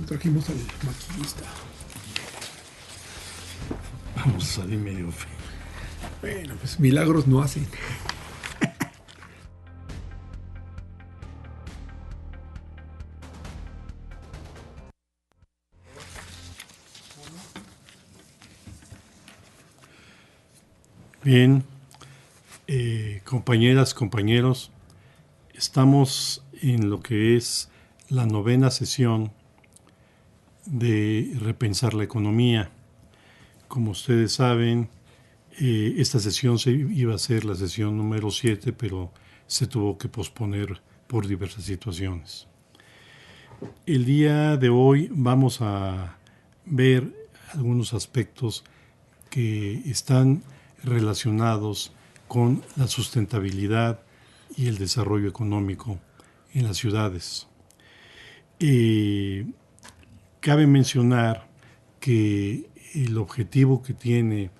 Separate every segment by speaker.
Speaker 1: Trajimos al maquinista.
Speaker 2: Vamos a salir medio feo.
Speaker 1: Bueno, pues milagros no hacen.
Speaker 2: Bien, compañeras, compañeros, estamos en lo que es la 9ª sesión de Repensar la Economía. Como ustedes saben, esta sesión se iba a ser la sesión número 7, pero se tuvo que posponer por diversas situaciones. El día de hoy vamos a ver algunos aspectos que están relacionados con la sustentabilidad y el desarrollo económico en las ciudades. Cabe mencionar que el objetivo que tiene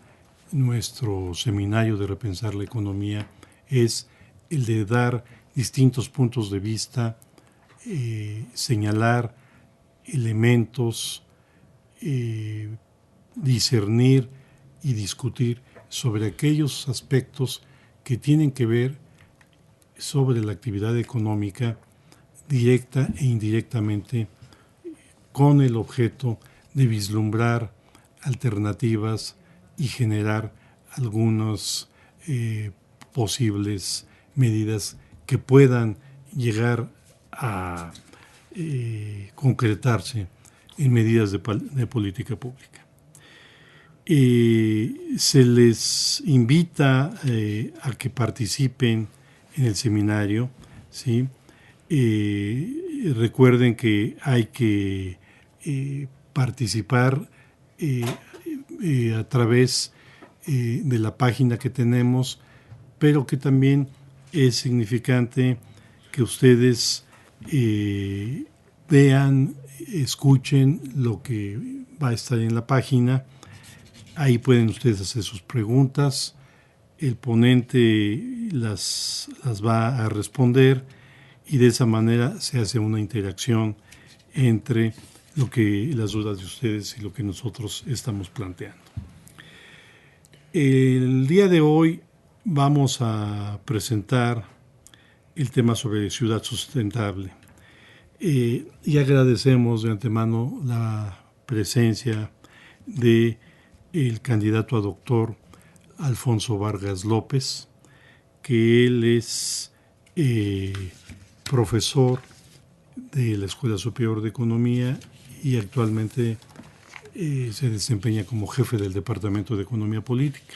Speaker 2: nuestro seminario de Repensar la Economía es el de dar distintos puntos de vista, señalar elementos, discernir y discutir sobre aquellos aspectos que tienen que ver sobre la actividad económica directa e indirectamente con el objeto de vislumbrar alternativas y generar algunas posibles medidas que puedan llegar a concretarse en medidas de política pública. Se les invita a que participen en el seminario, ¿sí? Recuerden que hay que participar a través de la página que tenemos, pero que también es significante que ustedes vean, escuchen lo que va a estar en la página. Ahí pueden ustedes hacer sus preguntas, el ponente las va a responder y de esa manera se hace una interacción entre las dudas de ustedes y lo que nosotros estamos planteando. El día de hoy vamos a presentar el tema sobre ciudad sustentable y agradecemos de antemano la presencia de el candidato a doctor Alfonso Vargas López, que él es profesor de la Escuela Superior de Economía y actualmente se desempeña como jefe del Departamento de Economía Política.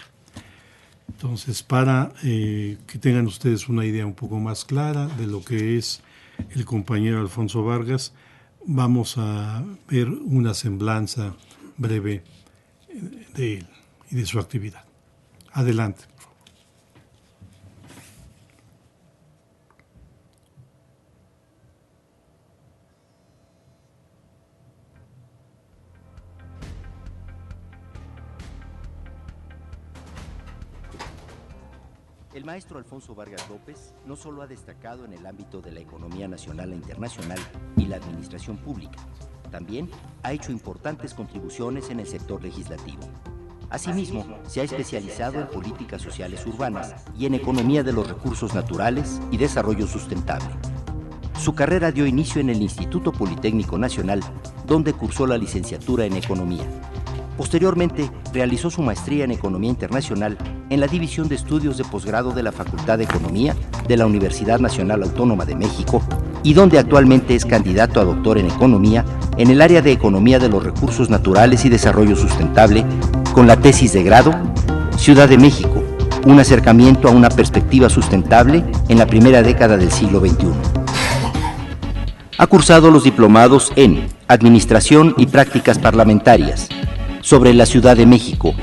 Speaker 2: Entonces, para que tengan ustedes una idea un poco más clara de lo que es el compañero Alfonso Vargas, vamos a ver una semblanza breve de él y de su actividad. Adelante, por favor.
Speaker 3: El maestro Alfonso Vargas López no solo ha destacado en el ámbito de la economía nacional e internacional y la administración pública, también ha hecho importantes contribuciones en el sector legislativo. Asimismo, se ha especializado en políticas sociales urbanas y en economía de los recursos naturales y desarrollo sustentable. Su carrera dio inicio en el Instituto Politécnico Nacional, donde cursó la licenciatura en Economía. Posteriormente, realizó su maestría en Economía Internacional en la División de Estudios de Posgrado de la Facultad de Economía de la Universidad Nacional Autónoma de México y donde actualmente es candidato a doctor en Economía en el área de Economía de los Recursos Naturales y Desarrollo Sustentable con la tesis de grado Ciudad de México, un acercamiento a una perspectiva sustentable en la primera década del siglo XXI. Ha cursado los diplomados en Administración y Prácticas Parlamentarias, sobre la Ciudad de México,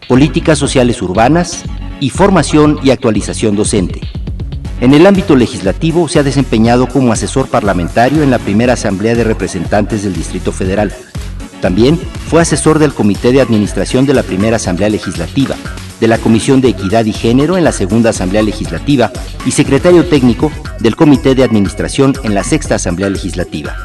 Speaker 3: políticas sociales urbanas y formación y actualización docente. En el ámbito legislativo se ha desempeñado como asesor parlamentario en la primera Asamblea de Representantes del Distrito Federal. También fue asesor del Comité de Administración de la primera Asamblea Legislativa, de la Comisión de Equidad y Género en la segunda Asamblea Legislativa y secretario técnico del Comité de Administración en la sexta Asamblea Legislativa.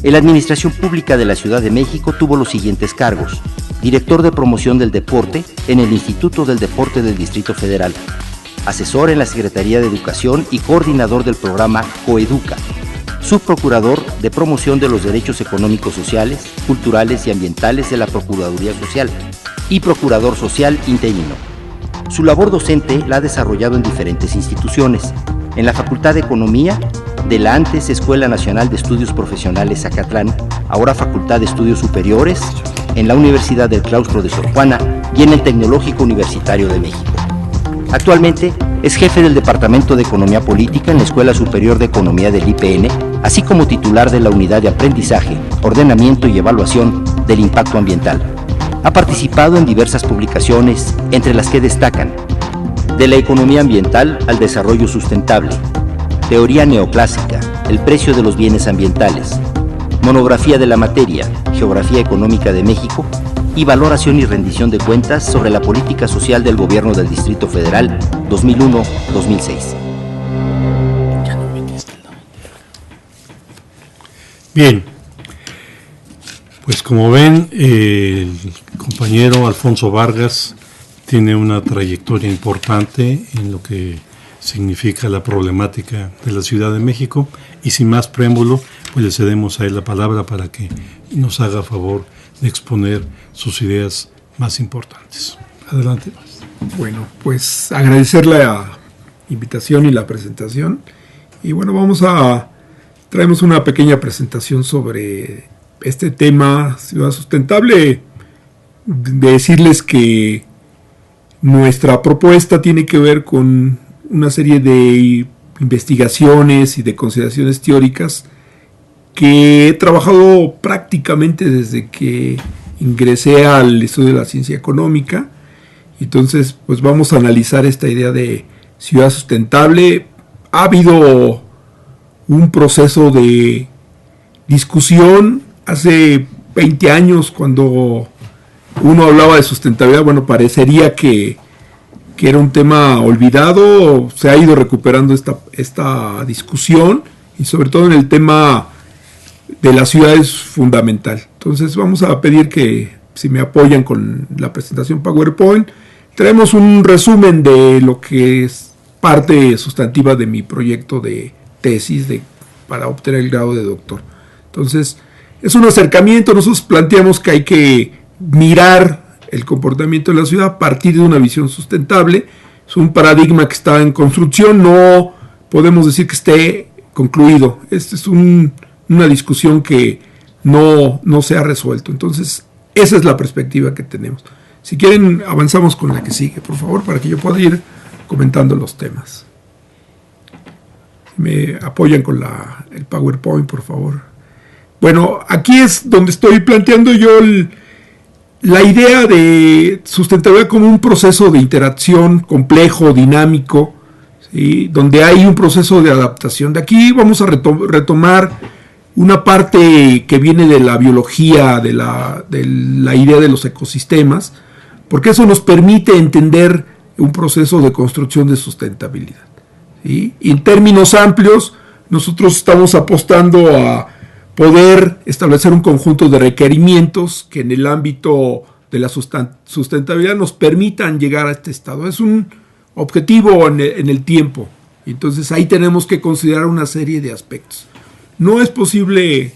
Speaker 3: En la Administración Pública de la Ciudad de México tuvo los siguientes cargos: director de promoción del deporte en el Instituto del Deporte del Distrito Federal, asesor en la Secretaría de Educación y coordinador del programa Coeduca, subprocurador de promoción de los derechos económicos, sociales, culturales y ambientales de la Procuraduría Social y procurador social interino. Su labor docente la ha desarrollado en diferentes instituciones: en la Facultad de Economía de la antes Escuela Nacional de Estudios Profesionales Zacatlán, ahora Facultad de Estudios Superiores, en la Universidad del Claustro de Sor Juana y en el Tecnológico Universitario de México. Actualmente es jefe del Departamento de Economía Política en la Escuela Superior de Economía del IPN, así como titular de la Unidad de Aprendizaje, Ordenamiento y Evaluación del Impacto Ambiental. Ha participado en diversas publicaciones, entre las que destacan: De la economía ambiental al desarrollo sustentable, Teoría neoclásica, el precio de los bienes ambientales, Monografía de la materia, Geografía económica de México, y Valoración y rendición de cuentas sobre la política social del Gobierno del Distrito Federal 2001-2006.
Speaker 2: Bien, pues como ven, el compañero Alfonso Vargas tiene una trayectoria importante en lo que significa la problemática de la Ciudad de México, y sin más preámbulo, pues le cedemos a él la palabra para que nos haga favor de exponer sus ideas más importantes. Adelante.
Speaker 1: Bueno, pues agradecer la invitación y la presentación. Y bueno, traemos una pequeña presentación sobre este tema, ciudad sustentable. Decirles que nuestra propuesta tiene que ver con una serie de investigaciones y de consideraciones teóricas que he trabajado prácticamente desde que ingresé al estudio de la ciencia económica. Entonces, pues vamos a analizar esta idea de ciudad sustentable. Ha habido un proceso de discusión hace 20 años, cuando uno hablaba de sustentabilidad, bueno, parecería que era un tema olvidado. Se ha ido recuperando esta discusión, y sobre todo en el tema de la ciudad es fundamental. Entonces vamos a pedir que si me apoyan con la presentación PowerPoint. Traemos un resumen de lo que es parte sustantiva de mi proyecto de tesis para obtener el grado de doctor. Entonces es un acercamiento. Nosotros planteamos que hay que mirar el comportamiento de la ciudad a partir de una visión sustentable. Es un paradigma que está en construcción, no podemos decir que esté concluido. Esta es una discusión que no se ha resuelto. Entonces, esa es la perspectiva que tenemos. Si quieren, avanzamos con la que sigue, por favor, para que yo pueda ir comentando los temas. Me apoyan con el PowerPoint, por favor. Bueno, aquí es donde estoy planteando yo la idea de sustentabilidad como un proceso de interacción complejo, dinámico, ¿sí? Donde hay un proceso de adaptación. De aquí vamos a retomar una parte que viene de la biología, de la idea de los ecosistemas, porque eso nos permite entender un proceso de construcción de sustentabilidad, ¿sí? Y en términos amplios, nosotros estamos apostando a poder establecer un conjunto de requerimientos que en el ámbito de la sustentabilidad nos permitan llegar a este estado. Es un objetivo en el tiempo. Entonces ahí tenemos que considerar una serie de aspectos. No es posible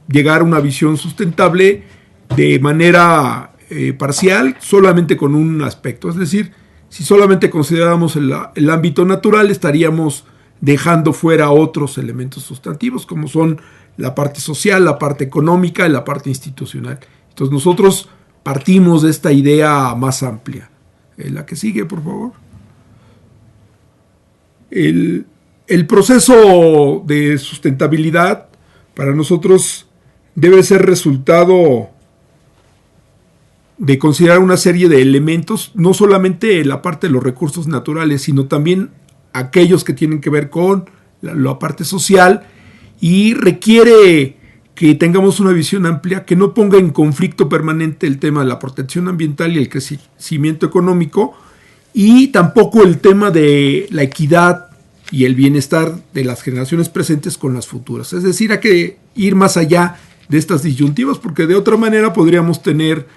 Speaker 1: llegar a una visión sustentable de manera parcial, solamente con un aspecto. Es decir, si solamente consideramos el ámbito natural, estaríamos dejando fuera otros elementos sustantivos, como son la parte social, la parte económica y la parte institucional. Entonces nosotros partimos de esta idea más amplia. La que sigue, por favor. El proceso de sustentabilidad para nosotros debe ser resultado de considerar una serie de elementos, no solamente la parte de los recursos naturales, sino también aquellos que tienen que ver con la parte social, y requiere que tengamos una visión amplia que no ponga en conflicto permanente el tema de la protección ambiental y el crecimiento económico, y tampoco el tema de la equidad y el bienestar de las generaciones presentes con las futuras. Es decir, hay que ir más allá de estas disyuntivas, porque de otra manera podríamos tener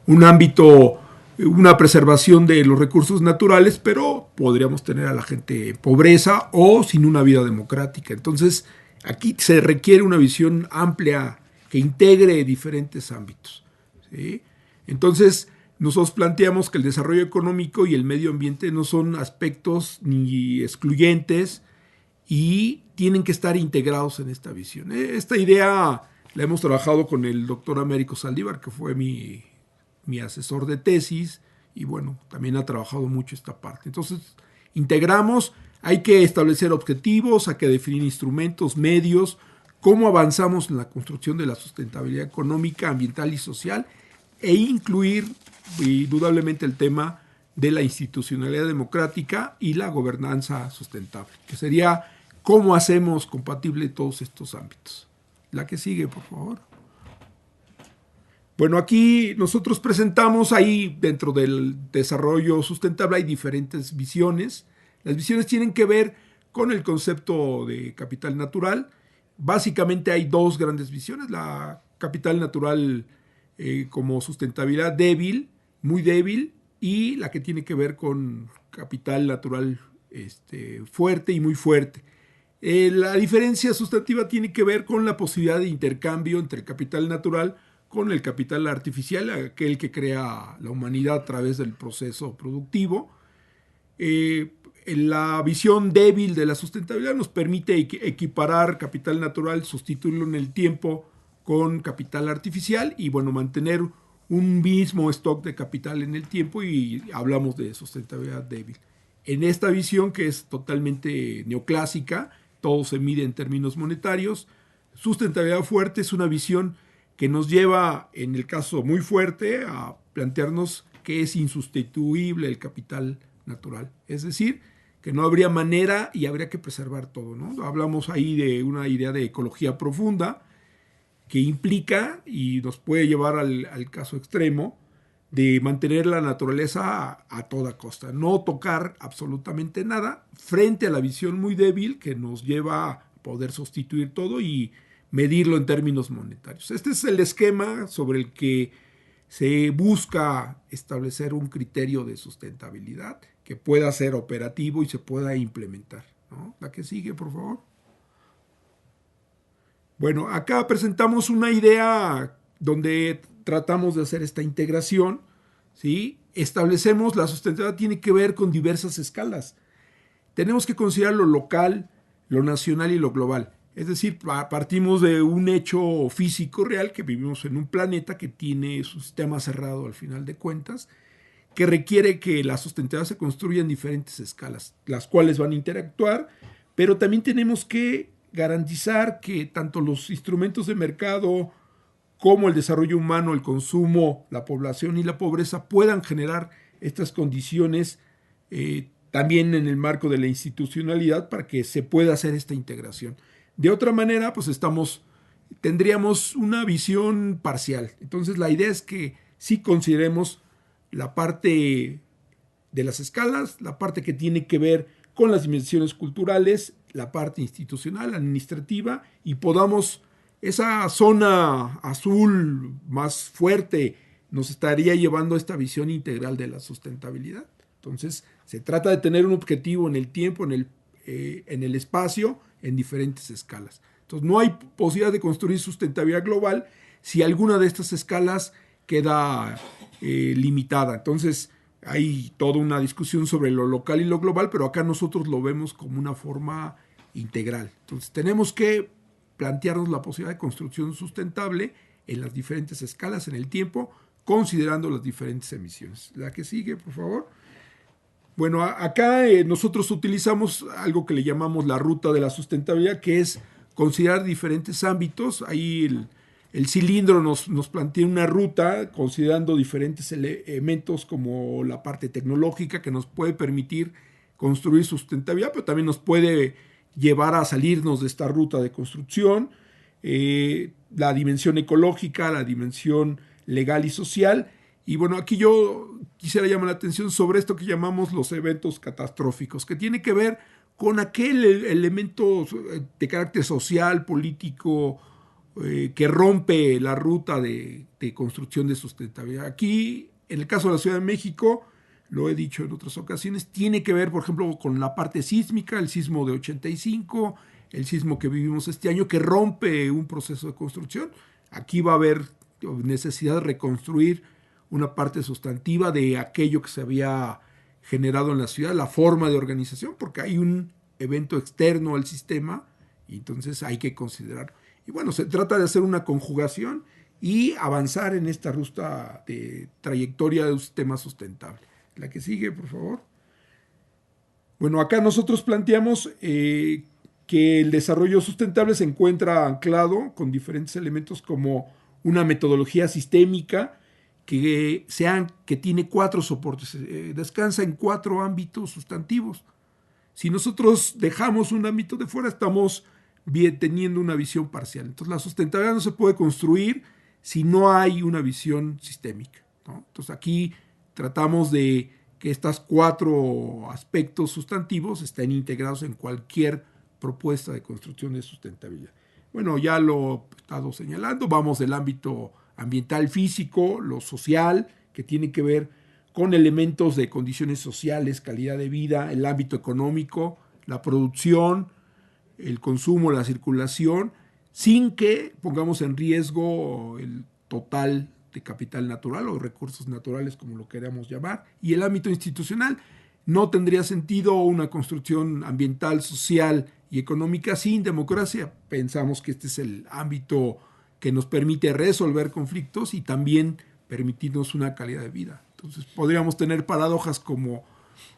Speaker 1: un ámbito, una preservación de los recursos naturales, pero podríamos tener a la gente en pobreza o sin una vida democrática. Entonces, aquí se requiere una visión amplia que integre diferentes ámbitos, ¿sí? Entonces, nosotros planteamos que el desarrollo económico y el medio ambiente no son aspectos ni excluyentes y tienen que estar integrados en esta visión. Esta idea la hemos trabajado con el doctor Américo Saldívar, que fue mi asesor de tesis, y bueno, también ha trabajado mucho esta parte. Entonces, integramos, hay que establecer objetivos, hay que definir instrumentos, medios, cómo avanzamos en la construcción de la sustentabilidad económica, ambiental y social, e incluir indudablemente el tema de la institucionalidad democrática y la gobernanza sustentable, que sería cómo hacemos compatible todos estos ámbitos. La que sigue, por favor. Bueno, aquí nosotros presentamos ahí dentro del desarrollo sustentable hay diferentes visiones. Las visiones tienen que ver con el concepto de capital natural. Básicamente hay dos grandes visiones, la capital natural como sustentabilidad débil, muy débil, y la que tiene que ver con capital natural fuerte y muy fuerte. La diferencia sustantiva tiene que ver con la posibilidad de intercambio entre el capital natural con el capital artificial, aquel que crea la humanidad a través del proceso productivo. La visión débil de la sustentabilidad nos permite equiparar capital natural, sustituirlo en el tiempo con capital artificial y bueno, mantener un mismo stock de capital en el tiempo, y hablamos de sustentabilidad débil. En esta visión, que es totalmente neoclásica, todo se mide en términos monetarios, sustentabilidad fuerte es una visión que nos lleva, en el caso muy fuerte, a plantearnos que es insustituible el capital natural. Es decir, que no habría manera y habría que preservar todo, ¿no? Hablamos ahí de una idea de ecología profunda que implica y nos puede llevar al caso extremo de mantener la naturaleza a toda costa, no tocar absolutamente nada frente a la visión muy débil que nos lleva a poder sustituir todo y medirlo en términos monetarios. Este es el esquema sobre el que se busca establecer un criterio de sustentabilidad que pueda ser operativo y se pueda implementar, ¿no? La que sigue, por favor. Bueno, acá presentamos una idea donde tratamos de hacer esta integración, ¿sí? Establecemos la sustentabilidad tiene que ver con diversas escalas. Tenemos que considerar lo local, lo nacional y lo global. Es decir, partimos de un hecho físico real, que vivimos en un planeta que tiene su sistema cerrado al final de cuentas, que requiere que la sustentabilidad se construya en diferentes escalas, las cuales van a interactuar, pero también tenemos que garantizar que tanto los instrumentos de mercado como el desarrollo humano, el consumo, la población y la pobreza puedan generar estas condiciones también en el marco de la institucionalidad para que se pueda hacer esta integración. De otra manera, pues tendríamos una visión parcial. Entonces, la idea es que sí consideremos la parte de las escalas, la parte que tiene que ver con las dimensiones culturales, la parte institucional, administrativa, y podamos, esa zona azul más fuerte nos estaría llevando a esta visión integral de la sustentabilidad. Entonces, se trata de tener un objetivo en el tiempo, en el espacio, en diferentes escalas. Entonces, no hay posibilidad de construir sustentabilidad global si alguna de estas escalas queda limitada. Entonces, hay toda una discusión sobre lo local y lo global, pero acá nosotros lo vemos como una forma integral. Entonces, tenemos que plantearnos la posibilidad de construcción sustentable en las diferentes escalas, en el tiempo, considerando las diferentes emisiones. La que sigue, por favor. Bueno, acá nosotros utilizamos algo que le llamamos la ruta de la sustentabilidad, que es considerar diferentes ámbitos. Ahí el cilindro nos plantea una ruta considerando diferentes elementos como la parte tecnológica que nos puede permitir construir sustentabilidad, pero también nos puede llevar a salirnos de esta ruta de construcción, la dimensión ecológica, la dimensión legal y social. Y bueno, aquí yo quisiera llamar la atención sobre esto que llamamos los eventos catastróficos, que tiene que ver con aquel elemento de carácter social, político, que rompe la ruta de construcción de sustentabilidad. Aquí, en el caso de la Ciudad de México, lo he dicho en otras ocasiones, tiene que ver, por ejemplo, con la parte sísmica, el sismo de 85, el sismo que vivimos este año, que rompe un proceso de construcción. Aquí va a haber necesidad de reconstruir una parte sustantiva de aquello que se había generado en la ciudad, la forma de organización, porque hay un evento externo al sistema y entonces hay que considerar. Y bueno, se trata de hacer una conjugación y avanzar en esta ruta de trayectoria de un sistema sustentable. La que sigue, por favor. Bueno, acá nosotros planteamos que el desarrollo sustentable se encuentra anclado con diferentes elementos como una metodología sistémica que tiene 4 soportes, descansa en 4 ámbitos sustantivos. Si nosotros dejamos un ámbito de fuera, estamos teniendo una visión parcial. Entonces, la sustentabilidad no se puede construir si no hay una visión sistémica, ¿no? Entonces, aquí tratamos de que estos 4 aspectos sustantivos estén integrados en cualquier propuesta de construcción de sustentabilidad. Bueno, ya lo he estado señalando, vamos del ámbito ambiental físico, lo social, que tiene que ver con elementos de condiciones sociales, calidad de vida, el ámbito económico, la producción, el consumo, la circulación, sin que pongamos en riesgo el total de capital natural o recursos naturales, como lo queramos llamar. Y el ámbito institucional, no tendría sentido una construcción ambiental, social y económica sin democracia. Pensamos que este es el ámbito que nos permite resolver conflictos y también permitirnos una calidad de vida. Entonces podríamos tener paradojas como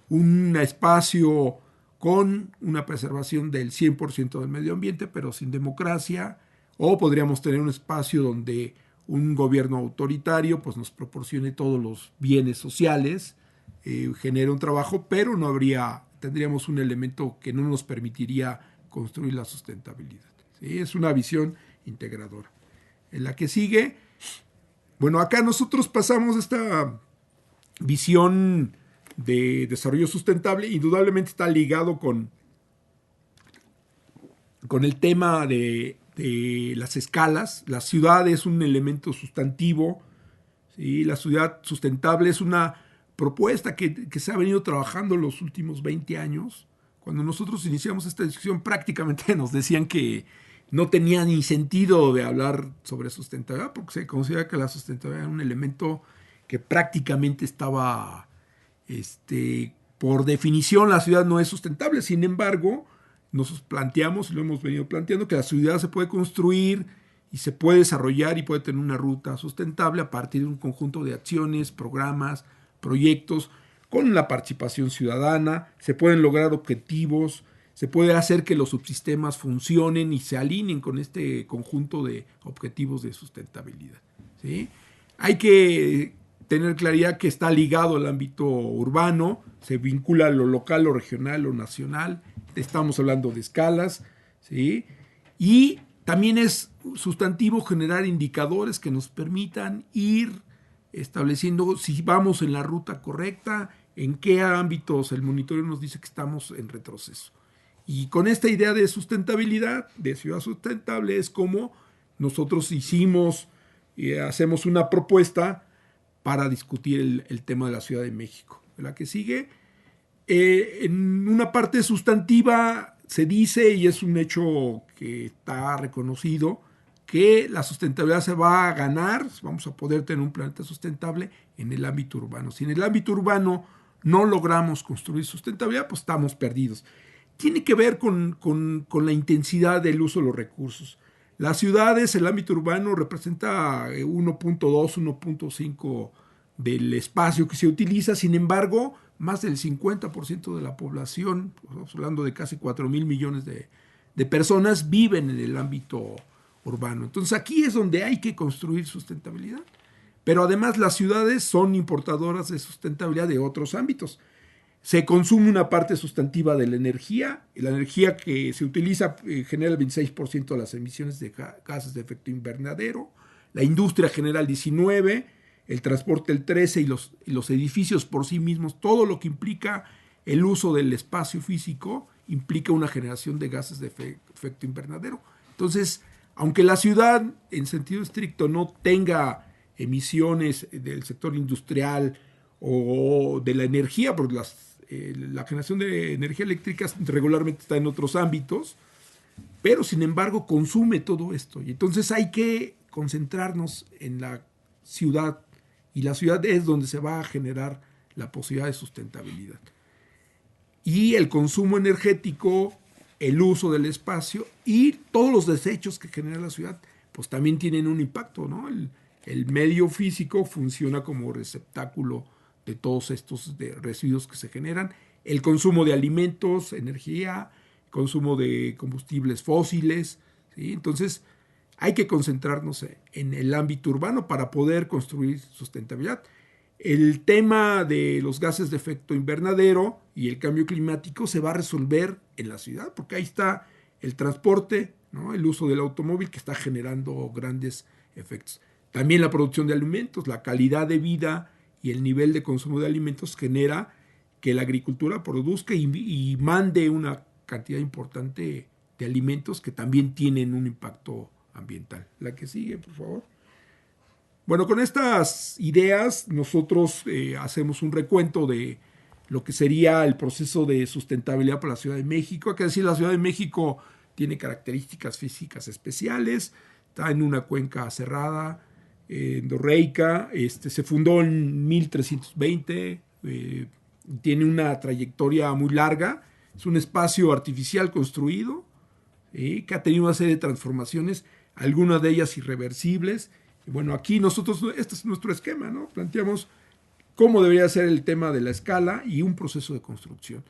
Speaker 1: un espacio con una preservación del 100% del medio ambiente, pero sin democracia, o podríamos tener un espacio donde un gobierno autoritario pues, nos proporcione todos los bienes sociales, genere un trabajo, pero tendríamos un elemento que no nos permitiría construir la sustentabilidad. ¿Sí? Es una visión integradora. En la que sigue, bueno, acá nosotros pasamos esta visión de desarrollo sustentable, indudablemente está ligado con el tema de las escalas. La ciudad es un elemento sustantivo, ¿sí? La ciudad sustentable es una propuesta que se ha venido trabajando los últimos 20 años. Cuando nosotros iniciamos esta discusión prácticamente nos decían que no tenía ni sentido de hablar sobre sustentabilidad porque se considera que la sustentabilidad era un elemento que prácticamente estaba, por definición la ciudad no es sustentable. Sin embargo, nos planteamos, y lo hemos venido planteando, que la ciudad se puede construir y se puede desarrollar y puede tener una ruta sustentable a partir de un conjunto de acciones, programas, proyectos, con la participación ciudadana, se pueden lograr objetivos, se puede hacer que los subsistemas funcionen y se alineen con este conjunto de objetivos de sustentabilidad, ¿sí? Hay que tener claridad que está ligado al ámbito urbano, se vincula a lo local, lo regional, lo nacional, estamos hablando de escalas, ¿sí? Y también es sustantivo generar indicadores que nos permitan ir estableciendo si vamos en la ruta correcta, en qué ámbitos el monitoreo nos dice que estamos en retroceso. Y con esta idea de sustentabilidad, de ciudad sustentable, es como nosotros hacemos una propuesta para discutir el tema de la Ciudad de México. La que sigue, en una parte sustantiva se dice, y es un hecho que está reconocido, que la sustentabilidad se va a ganar, vamos a poder tener un planeta sustentable en el ámbito urbano. Si en el ámbito urbano no logramos construir sustentabilidad, pues estamos perdidos. Tiene que ver con la intensidad del uso de los recursos. Las ciudades, el ámbito urbano representa 1.2, 1.5 del espacio que se utiliza. Sin embargo, más del 50% de la población, estamos hablando de casi 4,000 millones de personas, viven en el ámbito urbano. Entonces aquí es donde hay que construir sustentabilidad. Pero además las ciudades son importadoras de sustentabilidad de otros ámbitos. Se consume una parte sustantiva de la energía. La energía que se utiliza genera el 26% de las emisiones de gases de efecto invernadero. La industria genera el 19%, el transporte el 13% y los edificios por sí mismos, todo lo que implica el uso del espacio físico, implica una generación de gases de efecto invernadero. Entonces, Aunque la ciudad, en sentido estricto, no tenga emisiones del sector industrial o de la energía, porque la generación de energía eléctrica regularmente está en otros ámbitos, pero sin embargo consume todo esto. Y entonces hay que concentrarnos en la ciudad, y la ciudad es donde se va a generar la posibilidad de sustentabilidad. Y el consumo energético, el uso del espacio y todos los desechos que genera la ciudad, pues también tienen un impacto, ¿no? El medio físico funciona como receptáculo de todos estos residuos que se generan. El consumo de alimentos, energía, consumo de combustibles fósiles, ¿sí? Entonces hay que concentrarnos en el ámbito urbano para poder construir sustentabilidad. El tema de los gases de efecto invernadero y el cambio climático se va a resolver en la ciudad, porque ahí está el transporte, ¿no? El uso del automóvil que está generando grandes efectos. También la producción de alimentos, la calidad de vida y el nivel de consumo de alimentos genera que la agricultura produzca y mande una cantidad importante de alimentos que también tienen un impacto ambiental. La que sigue, por favor. Bueno, con estas ideas nosotros hacemos un recuento de lo que sería el proceso de sustentabilidad para la Ciudad de México. Hay que decir, la Ciudad de México tiene características físicas especiales, está en una cuenca cerrada, endorreica, se fundó en 1320, tiene una trayectoria muy larga, es un espacio artificial construido, que ha tenido una serie de transformaciones, algunas de ellas irreversibles. Y bueno, aquí nosotros, este es nuestro esquema, ¿no? Planteamos cómo debería ser el tema de la escala y un proceso de construcción.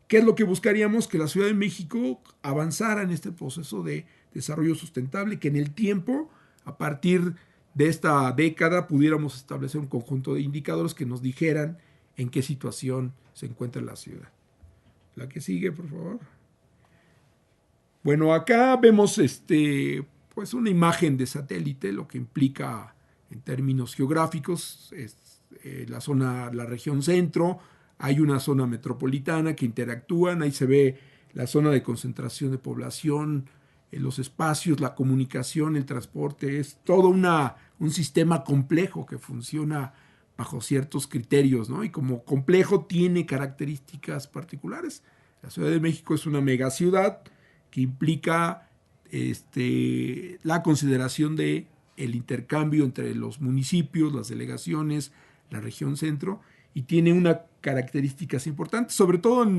Speaker 1: ¿Qué es lo que buscaríamos? Que la Ciudad de México avanzara en este proceso de desarrollo sustentable, que en el tiempo, a partir de esta década, pudiéramos establecer un conjunto de indicadores que nos dijeran en qué situación se encuentra la ciudad. La que sigue, por favor. Bueno, acá vemos pues una imagen de satélite, lo que implica en términos geográficos es la región centro, hay una zona metropolitana que interactúan, ahí se ve la zona de concentración de población, los espacios, la comunicación, el transporte, es todo un sistema complejo que funciona bajo ciertos criterios, ¿no? Y como complejo tiene características particulares. La Ciudad de México es una megaciudad que implica la consideración de el intercambio entre los municipios, las delegaciones, la región centro, y tiene unas características importantes, sobre todo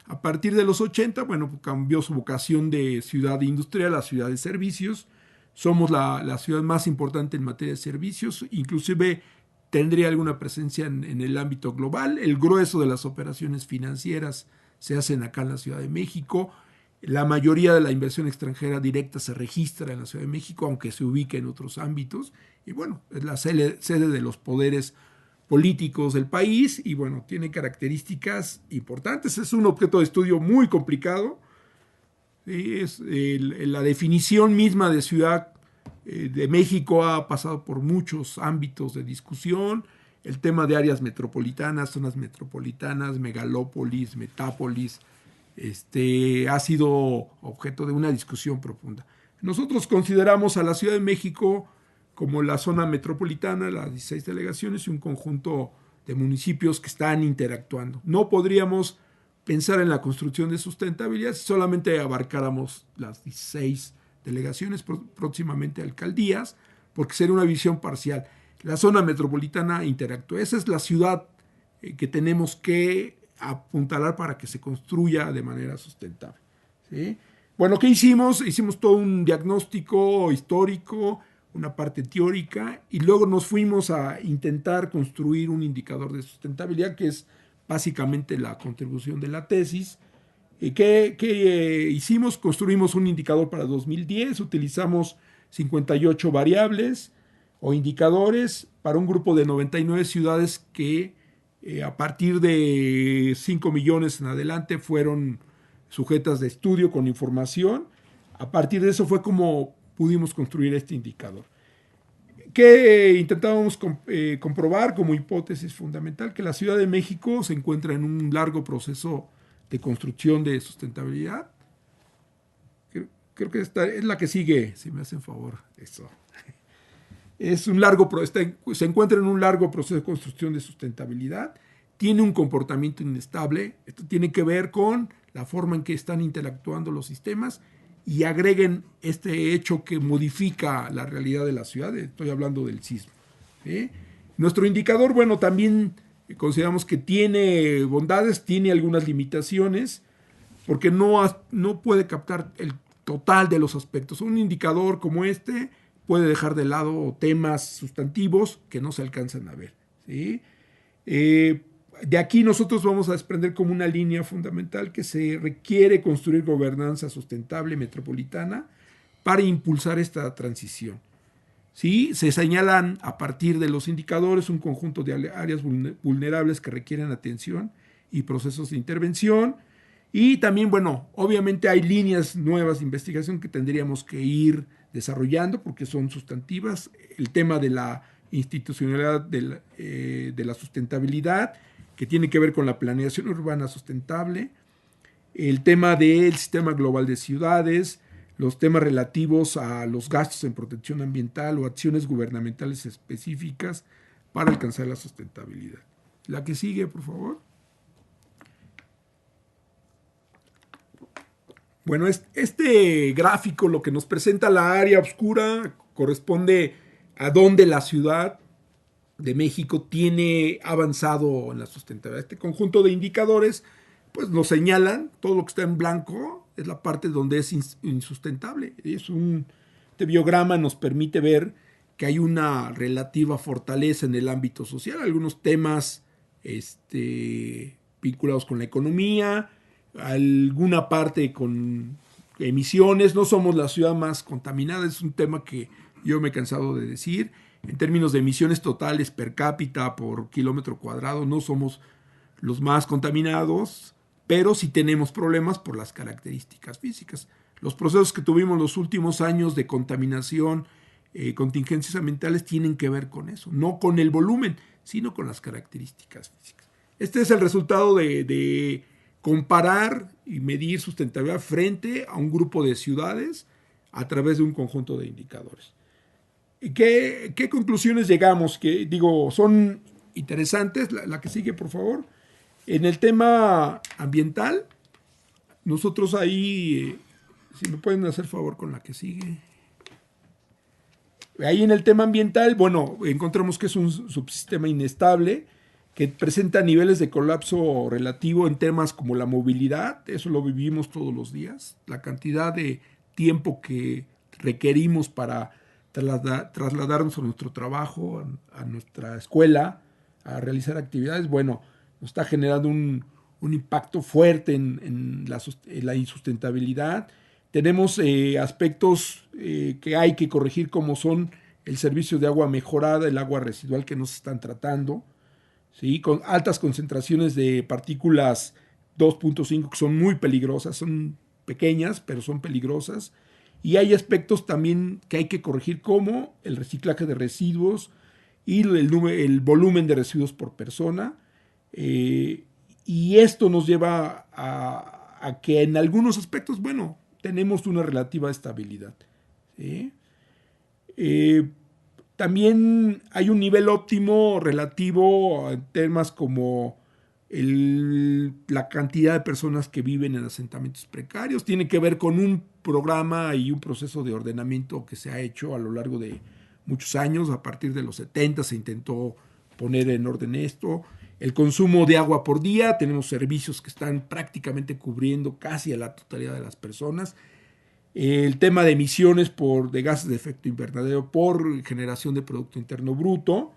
Speaker 1: a partir de los 80, bueno, cambió su vocación de ciudad industrial a ciudad de servicios. Somos la ciudad más importante en materia de servicios, inclusive tendría alguna presencia en el ámbito global. El grueso de las operaciones financieras se hacen acá en la Ciudad de México. La mayoría de la inversión extranjera directa se registra en la Ciudad de México, aunque se ubique en otros ámbitos. Y bueno, es la sede de los poderes políticos del país y bueno, tiene características importantes. Es un objeto de estudio muy complicado. Es la definición misma de ciudad de México ha pasado por muchos ámbitos de discusión. El tema de áreas metropolitanas, zonas metropolitanas, megalópolis, metápolis, ha sido objeto de una discusión profunda. Nosotros consideramos a la Ciudad de México como la zona metropolitana, las 16 delegaciones y un conjunto de municipios que están interactuando. No podríamos pensar en la construcción de sustentabilidad si solamente abarcáramos las 16 delegaciones, próximamente alcaldías, porque sería una visión parcial. La zona metropolitana interactúa. Esa es la ciudad que tenemos que apuntalar para que se construya de manera sustentable, ¿sí? Bueno, ¿qué hicimos? Hicimos todo un diagnóstico histórico, una parte teórica, y luego nos fuimos a intentar construir un indicador de sustentabilidad, que es básicamente la contribución de la tesis. ¿Qué hicimos? Construimos un indicador para 2010, utilizamos 58 variables o indicadores para un grupo de 99 ciudades que a partir de 5 millones en adelante fueron sujetas de estudio con información. A partir de eso fue como pudimos construir este indicador. ¿Qué intentábamos comprobar como hipótesis fundamental? Que la Ciudad de México se encuentra en un largo proceso de construcción de sustentabilidad. creo que esta es la que sigue, si me hacen favor. Eso. Es un se encuentra en un largo proceso de construcción de sustentabilidad, tiene un comportamiento inestable, esto tiene que ver con la forma en que están interactuando los sistemas y agreguen este hecho que modifica la realidad de la ciudad, estoy hablando del sismo. ¿Sí? Nuestro indicador, bueno, también consideramos que tiene bondades, tiene algunas limitaciones, porque no puede captar el total de los aspectos. Un indicador como este puede dejar de lado temas sustantivos que no se alcanzan a ver. ¿Sí? De aquí nosotros vamos a desprender como una línea fundamental que se requiere construir gobernanza sustentable metropolitana para impulsar esta transición. ¿Sí? Se señalan a partir de los indicadores un conjunto de áreas vulnerables que requieren atención y procesos de intervención. Y también, bueno, obviamente hay líneas nuevas de investigación que tendríamos que ir desarrollando porque son sustantivas. El tema de la institucionalidad de la sustentabilidad, que tiene que ver con la planeación urbana sustentable, el tema del sistema global de ciudades, los temas relativos a los gastos en protección ambiental o acciones gubernamentales específicas para alcanzar la sustentabilidad. La que sigue, por favor. Bueno, este gráfico lo que nos presenta la área oscura corresponde a donde la Ciudad de México tiene avanzado en la sustentabilidad. Este conjunto de indicadores pues nos señalan, todo lo que está en blanco es la parte donde es insustentable. Este diagrama nos permite ver que hay una relativa fortaleza en el ámbito social, algunos temas vinculados con la economía, alguna parte con emisiones. No somos la ciudad más contaminada, es un tema que yo me he cansado de decir. En términos de emisiones totales per cápita por kilómetro cuadrado, no somos los más contaminados, pero sí tenemos problemas por las características físicas. Los procesos que tuvimos los últimos años de contaminación, contingencias ambientales, tienen que ver con eso, no con el volumen, sino con las características físicas. Este es el resultado de comparar y medir sustentabilidad frente a un grupo de ciudades a través de un conjunto de indicadores. ¿Qué conclusiones llegamos? Que digo, son interesantes. La que sigue, por favor. En el tema ambiental, nosotros ahí, si me pueden hacer favor con la que sigue. Ahí en el tema ambiental, bueno, encontramos que es un subsistema inestable que presenta niveles de colapso relativo en temas como la movilidad, eso lo vivimos todos los días, la cantidad de tiempo que requerimos para trasladarnos a nuestro trabajo, a nuestra escuela, a realizar actividades, bueno, nos está generando un impacto fuerte en la insustentabilidad. Tenemos aspectos que hay que corregir, como son el servicio de agua mejorada, el agua residual que nos están tratando, ¿sí? Con altas concentraciones de partículas 2.5 que son muy peligrosas, son pequeñas, pero son peligrosas. Y hay aspectos también que hay que corregir, como el reciclaje de residuos y el volumen de residuos por persona. Y esto nos lleva a que en algunos aspectos, bueno, tenemos una relativa estabilidad. ¿Sí? También hay un nivel óptimo relativo a temas como la cantidad de personas que viven en asentamientos precarios. Tiene que ver con un programa y un proceso de ordenamiento que se ha hecho a lo largo de muchos años. A partir de los 70 se intentó poner en orden esto. El consumo de agua por día, tenemos servicios que están prácticamente cubriendo casi a la totalidad de las personas. El tema de emisiones de gases de efecto invernadero por generación de Producto Interno Bruto,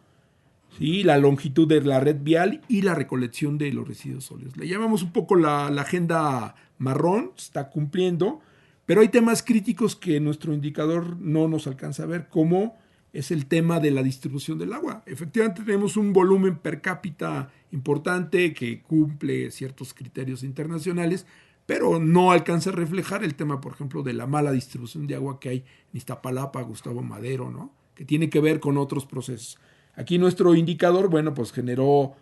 Speaker 1: ¿sí? La longitud de la red vial y la recolección de los residuos sólidos. Le llamamos un poco la agenda marrón, se está cumpliendo, pero hay temas críticos que nuestro indicador no nos alcanza a ver, como es el tema de la distribución del agua. Efectivamente tenemos un volumen per cápita importante que cumple ciertos criterios internacionales, pero no alcanza a reflejar el tema, por ejemplo, de la mala distribución de agua que hay en Iztapalapa, Gustavo Madero, ¿no? Que tiene que ver con otros procesos. Aquí nuestro indicador, bueno, pues generó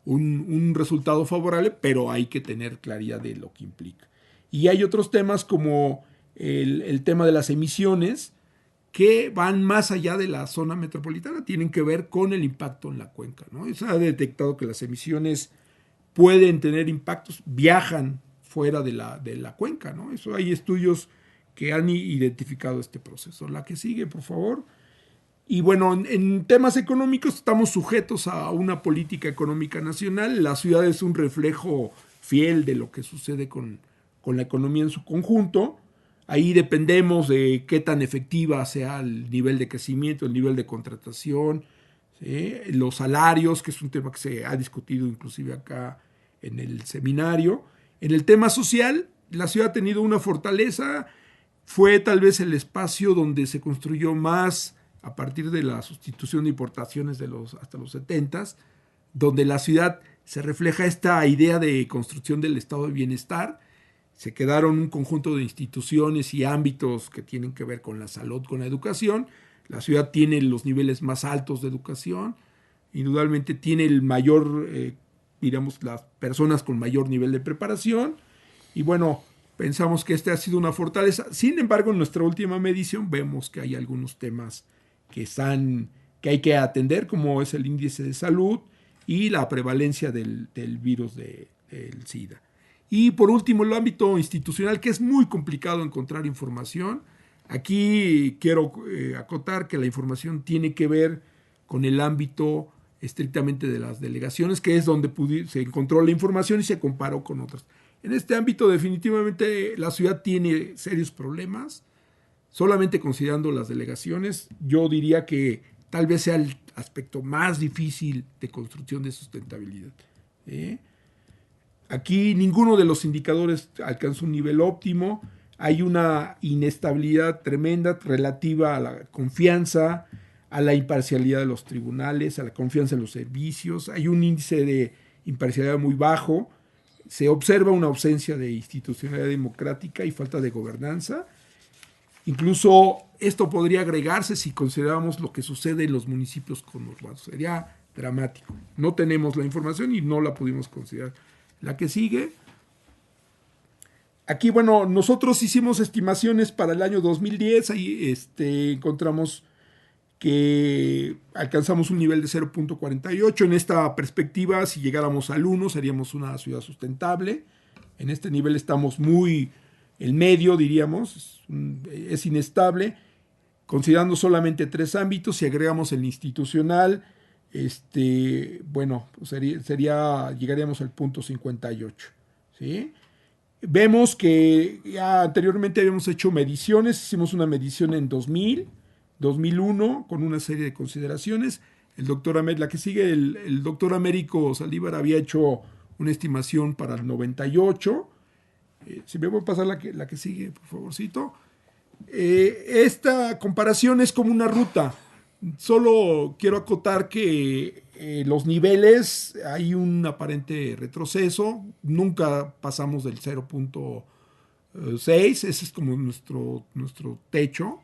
Speaker 1: un resultado favorable, pero hay que tener claridad de lo que implica. Y hay otros temas como el tema de las emisiones, que van más allá de la zona metropolitana, tienen que ver con el impacto en la cuenca, ¿no? Se ha detectado que las emisiones pueden tener impactos, viajan fuera de la cuenca, ¿no? Eso hay estudios que han identificado este proceso. La que sigue, por favor. Y bueno, en temas económicos estamos sujetos a una política económica nacional. La ciudad es un reflejo fiel de lo que sucede con la economía en su conjunto. Ahí dependemos de qué tan efectiva sea el nivel de crecimiento, el nivel de contratación, ¿sí? Los salarios, que es un tema que se ha discutido inclusive acá en el seminario. En el tema social, la ciudad ha tenido una fortaleza, fue tal vez el espacio donde se construyó más a partir de la sustitución de importaciones hasta los 70s, donde la ciudad se refleja esta idea de construcción del estado de bienestar. Se quedaron un conjunto de instituciones y ámbitos que tienen que ver con la salud, con la educación. La ciudad tiene los niveles más altos de educación, indudablemente tiene el mayor, digamos, las personas con mayor nivel de preparación, y bueno, pensamos que esta ha sido una fortaleza. Sin embargo, en nuestra última medición vemos que hay algunos temas que hay que atender, como es el índice de salud y la prevalencia del virus del SIDA. Y por último, el ámbito institucional, que es muy complicado encontrar información. Aquí quiero acotar que la información tiene que ver con el ámbito estrictamente de las delegaciones, que es donde se encontró la información y se comparó con otras. En este ámbito definitivamente la ciudad tiene serios problemas. Solamente considerando las delegaciones, yo diría que tal vez sea el aspecto más difícil de construcción de sustentabilidad. Aquí ninguno de los indicadores alcanza un nivel óptimo. Hay una inestabilidad tremenda relativa a la confianza, a la imparcialidad de los tribunales, a la confianza en los servicios. Hay un índice de imparcialidad muy bajo. Se observa una ausencia de institucionalidad democrática y falta de gobernanza. Incluso esto podría agregarse si consideramos lo que sucede en los municipios conurbanos. Sería dramático. No tenemos la información y no la pudimos considerar. La que sigue. Aquí, bueno, nosotros hicimos estimaciones para el año 2010. Ahí encontramos que alcanzamos un nivel de 0.48. En esta perspectiva, si llegáramos al 1, seríamos una ciudad sustentable. En este nivel estamos muy el medio, diríamos, es inestable. Considerando solamente 3 ámbitos, si agregamos el institucional, bueno, llegaríamos al punto 58, ¿sí? Vemos que ya anteriormente habíamos hecho mediciones, hicimos una medición en 2000, 2001, con una serie de consideraciones. El doctor Américo Saldívar había hecho una estimación para el 98. Si me voy a pasar la que sigue, por favorcito. Esta comparación es como una ruta. Solo quiero acotar que los niveles, hay un aparente retroceso. Nunca pasamos del 0.6. Ese es como nuestro techo.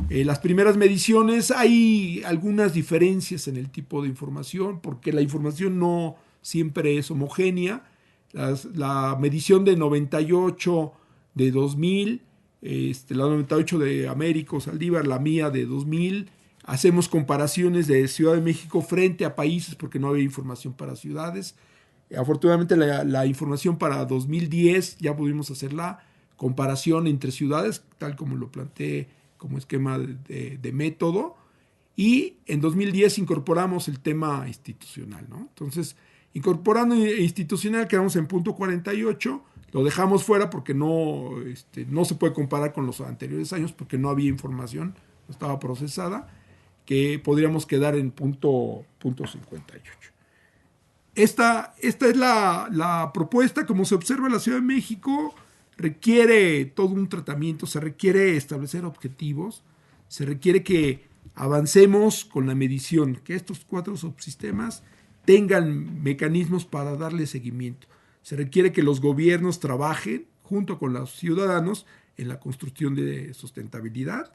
Speaker 1: Las primeras mediciones, hay algunas diferencias en el tipo de información, porque la información no siempre es homogénea. La medición de 98 de 2000, la 98 de Américo Saldívar, la mía de 2000, hacemos comparaciones de Ciudad de México frente a países porque no había información para ciudades. Afortunadamente la información para 2010 ya pudimos hacer la comparación entre ciudades, tal como lo planteé como esquema de método, y en 2010 incorporamos el tema institucional, ¿no? Entonces, incorporando institucional quedamos en punto 48, lo dejamos fuera porque no se puede comparar con los anteriores años porque no había información, no estaba procesada, que podríamos quedar en punto 58. Esta es la propuesta. Como se observa en la Ciudad de México, requiere todo un tratamiento, se requiere establecer objetivos, se requiere que avancemos con la medición, que estos 4 subsistemas tengan mecanismos para darle seguimiento. Se requiere que los gobiernos trabajen junto con los ciudadanos en la construcción de sustentabilidad.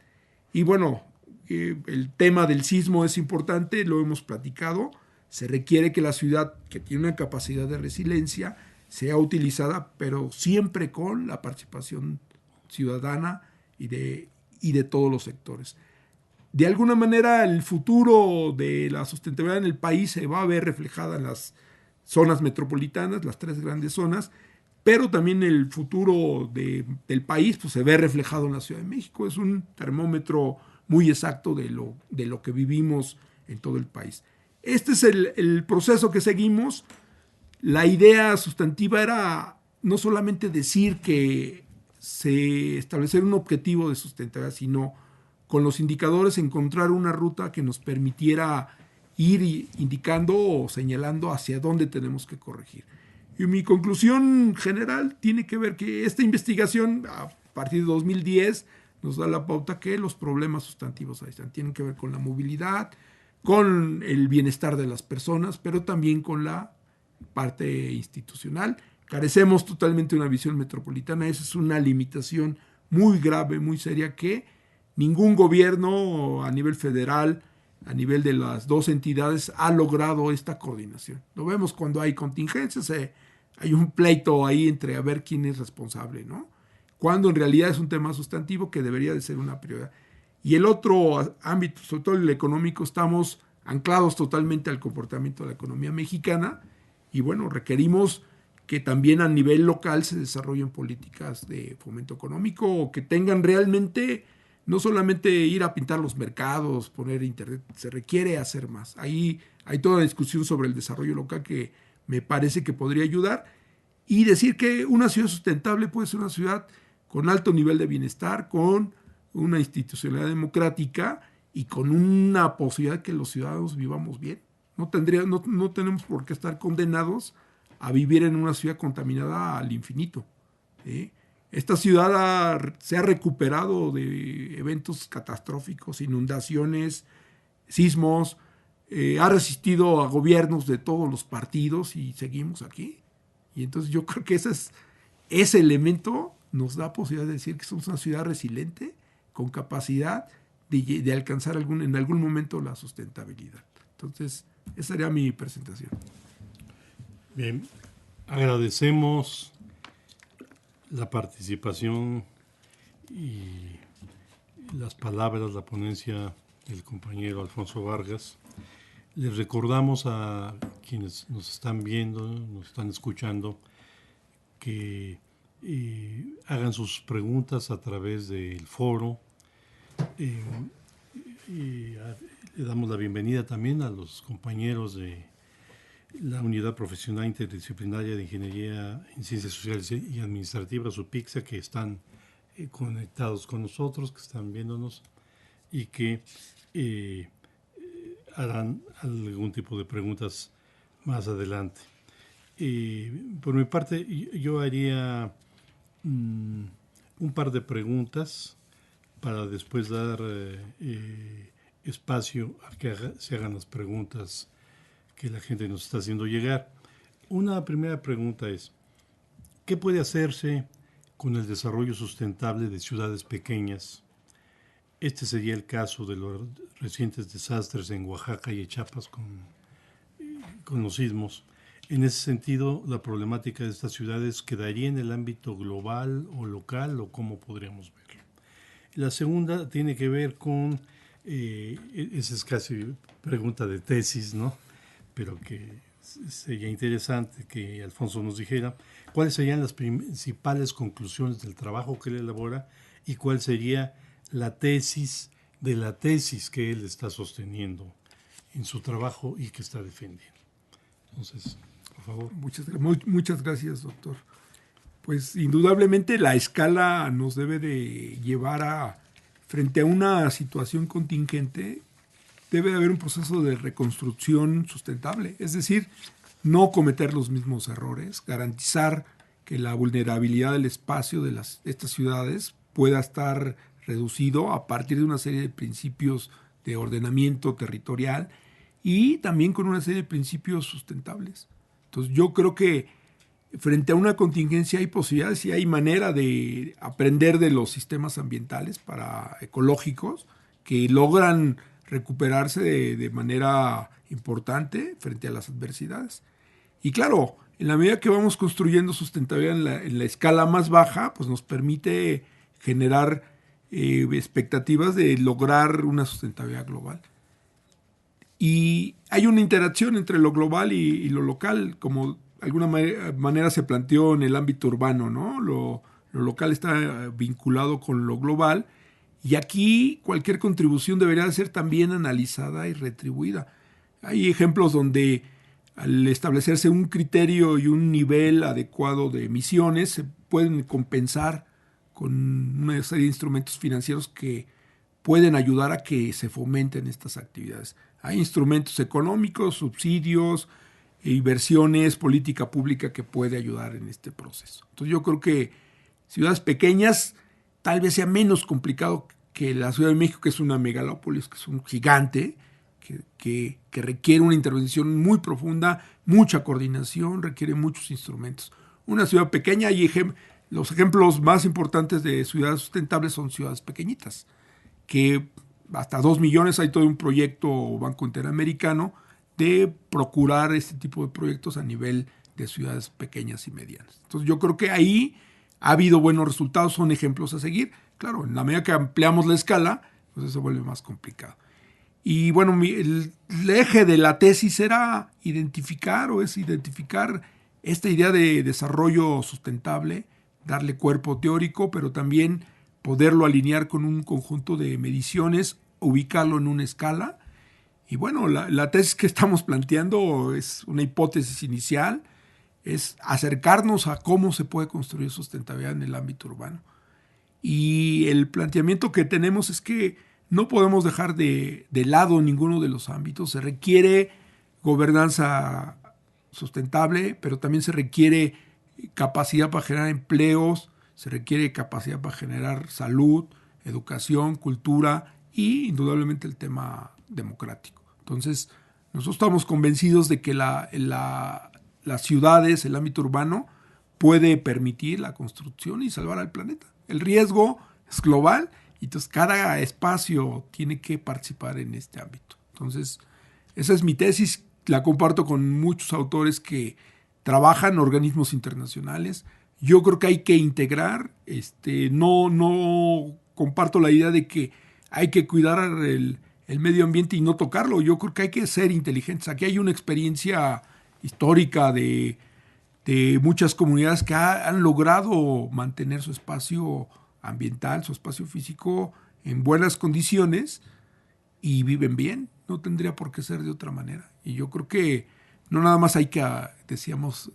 Speaker 1: Y bueno, el tema del sismo es importante, lo hemos platicado. Se requiere que la ciudad, que tiene una capacidad de resiliencia, sea utilizada, pero siempre con la participación ciudadana y de todos los sectores. De alguna manera, el futuro de la sustentabilidad en el país se va a ver reflejada en las zonas metropolitanas, las 3 grandes zonas, pero también el futuro del país pues, se ve reflejado en la Ciudad de México. Es un termómetro muy exacto de lo que vivimos en todo el país. Este es el proceso que seguimos. La idea sustantiva era no solamente decir que se establecer un objetivo de sustentabilidad, sino con los indicadores encontrar una ruta que nos permitiera ir indicando o señalando hacia dónde tenemos que corregir. Y mi conclusión general tiene que ver que esta investigación a partir de 2010 nos da la pauta que los problemas sustantivos ahí están. Tienen que ver con la movilidad, con el bienestar de las personas, pero también con la parte institucional. Carecemos totalmente de una visión metropolitana. Esa es una limitación muy grave, muy seria, que ningún gobierno a nivel federal, a nivel de las 2 entidades, ha logrado esta coordinación. Lo vemos cuando hay contingencias, hay un pleito ahí entre a ver quién es responsable, ¿no? Cuando en realidad es un tema sustantivo que debería de ser una prioridad. Y el otro ámbito, sobre todo el económico, estamos anclados totalmente al comportamiento de la economía mexicana y bueno, requerimos que también a nivel local se desarrollen políticas de fomento económico o que tengan realmente, no solamente ir a pintar los mercados, poner internet, se requiere hacer más. Ahí hay toda la discusión sobre el desarrollo local que me parece que podría ayudar y decir que una ciudad sustentable puede ser una ciudad con alto nivel de bienestar, con una institucionalidad democrática y con una posibilidad de que los ciudadanos vivamos bien. No tenemos por qué estar condenados a vivir en una ciudad contaminada al infinito, ¿sí? Esta ciudad se ha recuperado de eventos catastróficos, inundaciones, sismos, ha resistido a gobiernos de todos los partidos y seguimos aquí. Y entonces yo creo que ese elemento nos da posibilidad de decir que somos una ciudad resiliente, con capacidad de alcanzar en algún momento la sustentabilidad. Entonces, esa sería mi presentación.
Speaker 2: Bien, agradecemos la participación y las palabras, la ponencia del compañero Alfonso Vargas. Les recordamos a quienes nos están viendo, nos están escuchando, que hagan sus preguntas a través del foro. Le damos la bienvenida también a los compañeros de la Unidad Profesional Interdisciplinaria de Ingeniería en Ciencias Sociales y Administrativas, UPICSA, que están conectados con nosotros, que están viéndonos y que harán algún tipo de preguntas más adelante. Por mi parte, yo haría un par de preguntas para después dar espacio a que se hagan las preguntas que la gente nos está haciendo llegar. Una primera pregunta es, ¿qué puede hacerse con el desarrollo sustentable de ciudades pequeñas? Este sería el caso de los recientes desastres en Oaxaca y Chiapas con los sismos. En ese sentido, la problemática de estas ciudades quedaría en el ámbito global o local, o cómo podríamos verlo. La segunda tiene que ver con, esa es casi pregunta de tesis, ¿no? Pero que sería interesante que Alfonso nos dijera cuáles serían las principales conclusiones del trabajo que él elabora y cuál sería la tesis de la tesis que él está sosteniendo en su trabajo y que está defendiendo. Entonces, por favor.
Speaker 1: Muchas gracias, doctor. Pues indudablemente la escala nos debe de llevar frente a una situación contingente, debe de haber un proceso de reconstrucción sustentable, es decir, no cometer los mismos errores, garantizar que la vulnerabilidad del espacio de estas ciudades pueda estar reducido a partir de una serie de principios de ordenamiento territorial y también con una serie de principios sustentables. Entonces yo creo que frente a una contingencia hay posibilidades y hay manera de aprender de los sistemas ambientales ecológicos que logran recuperarse de manera importante frente a las adversidades. Y claro, en la medida que vamos construyendo sustentabilidad en la escala más baja, pues nos permite generar expectativas de lograr una sustentabilidad global. Y hay una interacción entre lo global y lo local, como de alguna manera se planteó en el ámbito urbano, ¿no? Lo local está vinculado con lo global, y aquí cualquier contribución debería ser también analizada y retribuida. Hay ejemplos donde al establecerse un criterio y un nivel adecuado de emisiones se pueden compensar con una serie de instrumentos financieros que pueden ayudar a que se fomenten estas actividades. Hay instrumentos económicos, subsidios, inversiones, política pública que puede ayudar en este proceso. Entonces yo creo que ciudades pequeñas tal vez sea menos complicado que la Ciudad de México, que es una megalópolis, que es un gigante, que requiere una intervención muy profunda, mucha coordinación, requiere muchos instrumentos. Una ciudad pequeña, y los ejemplos más importantes de ciudades sustentables son ciudades pequeñitas, que hasta 2 millones hay todo un proyecto Banco Interamericano de procurar este tipo de proyectos a nivel de ciudades pequeñas y medianas. Entonces yo creo que ahí ha habido buenos resultados, son ejemplos a seguir. Claro, en la medida que ampliamos la escala, pues eso se vuelve más complicado. Y bueno, el eje de la tesis era identificar esta idea de desarrollo sustentable, darle cuerpo teórico, pero también poderlo alinear con un conjunto de mediciones, ubicarlo en una escala. Y bueno, la tesis que estamos planteando es una hipótesis inicial, es acercarnos a cómo se puede construir sustentabilidad en el ámbito urbano. Y el planteamiento que tenemos es que no podemos dejar de lado ninguno de los ámbitos. Se requiere gobernanza sustentable, pero también se requiere capacidad para generar empleos, se requiere capacidad para generar salud, educación, cultura y indudablemente el tema democrático. Entonces, nosotros estamos convencidos de que las ciudades, el ámbito urbano, puede permitir la construcción y salvar al planeta. El riesgo es global y entonces cada espacio tiene que participar en este ámbito. Entonces, esa es mi tesis, la comparto con muchos autores que trabajan en organismos internacionales. Yo creo que hay que integrar, no comparto la idea de que hay que cuidar el medio ambiente y no tocarlo. Yo creo que hay que ser inteligentes. Aquí hay una experiencia histórica de muchas comunidades que han logrado mantener su espacio ambiental, su espacio físico en buenas condiciones y viven bien. No tendría por qué ser de otra manera. Y yo creo que no nada más hay que, decíamos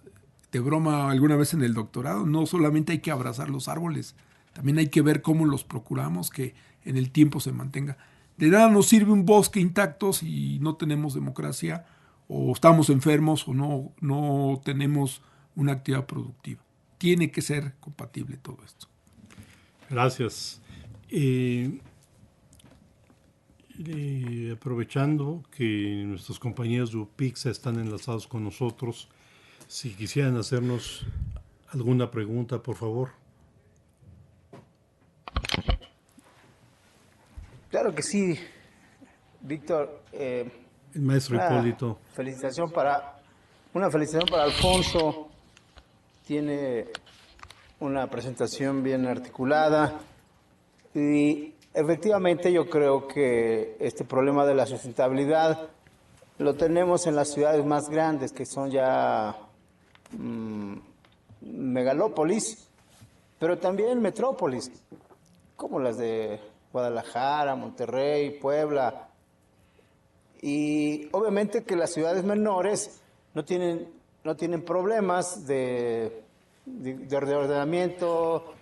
Speaker 1: de broma alguna vez en el doctorado, no solamente hay que abrazar los árboles, también hay que ver cómo los procuramos que en el tiempo se mantenga. De nada nos sirve un bosque intacto si no tenemos democracia, o estamos enfermos, o no tenemos una actividad productiva. Tiene que ser compatible todo esto.
Speaker 2: Gracias. Aprovechando que nuestros compañeros de UPIXA están enlazados con nosotros, si quisieran hacernos alguna pregunta, por favor.
Speaker 4: Claro que sí, Víctor.
Speaker 2: El maestro Hipólito.
Speaker 4: Una felicitación para Alfonso. Tiene una presentación bien articulada y efectivamente yo creo que este problema de la sustentabilidad lo tenemos en las ciudades más grandes, que son ya megalópolis, pero también metrópolis, como las de Guadalajara, Monterrey, Puebla. Y obviamente que las ciudades menores no tienen problemas de ordenamiento,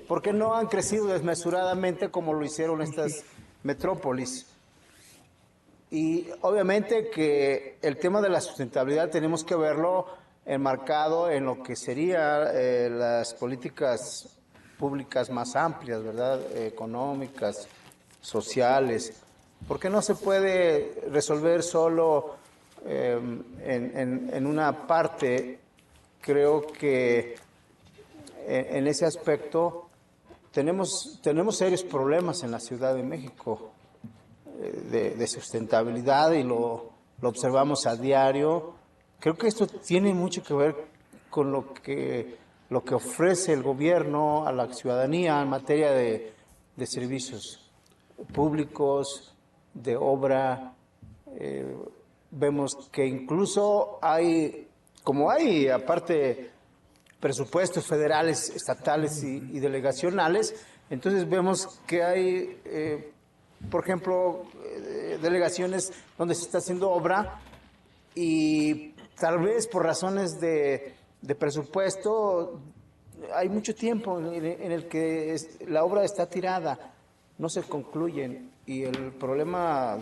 Speaker 4: porque no han crecido desmesuradamente como lo hicieron estas metrópolis. Y obviamente que el tema de la sustentabilidad tenemos que verlo enmarcado en lo que serían las políticas públicas más amplias, ¿verdad? Económicas, sociales, porque no se puede resolver solo en una parte. Creo que en ese aspecto tenemos serios problemas en la Ciudad de México de sustentabilidad y lo observamos a diario. Creo que esto tiene mucho que ver con lo que lo que ofrece el gobierno a la ciudadanía en materia de servicios públicos, de obra. Vemos que incluso como hay aparte presupuestos federales, estatales y delegacionales, entonces vemos que hay, por ejemplo, delegaciones donde se está haciendo obra y tal vez por razones de presupuesto hay mucho tiempo en el que la obra está tirada, no se concluyen, y el problema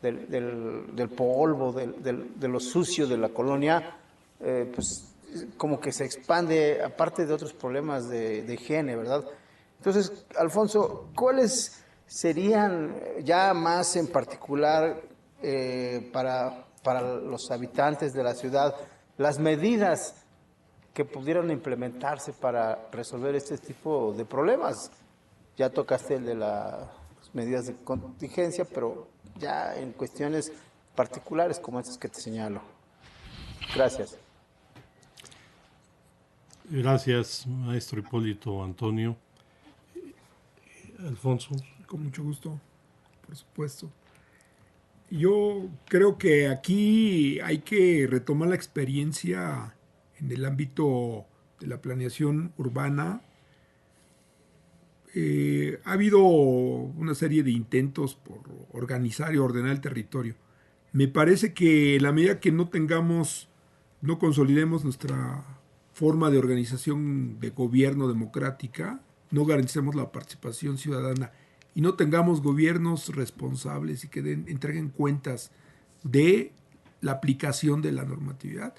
Speaker 4: del polvo, de lo sucio de la colonia, pues como que se expande, aparte de otros problemas de higiene, ¿verdad? Entonces, Alfonso, ¿cuáles serían ya más en particular para los habitantes de la ciudad las medidas que pudieran implementarse para resolver este tipo de problemas? Ya tocaste el de las medidas de contingencia, pero ya en cuestiones particulares como estas que te señalo. Gracias.
Speaker 2: Gracias, maestro Hipólito Antonio. Alfonso.
Speaker 1: Con mucho gusto, por supuesto. Yo creo que aquí hay que retomar la experiencia en el ámbito de la planeación urbana. Ha habido una serie de intentos por organizar y ordenar el territorio. Me parece que en la medida que no consolidemos nuestra forma de organización de gobierno democrática, no garanticemos la participación ciudadana y no tengamos gobiernos responsables y que entreguen cuentas de la aplicación de la normatividad,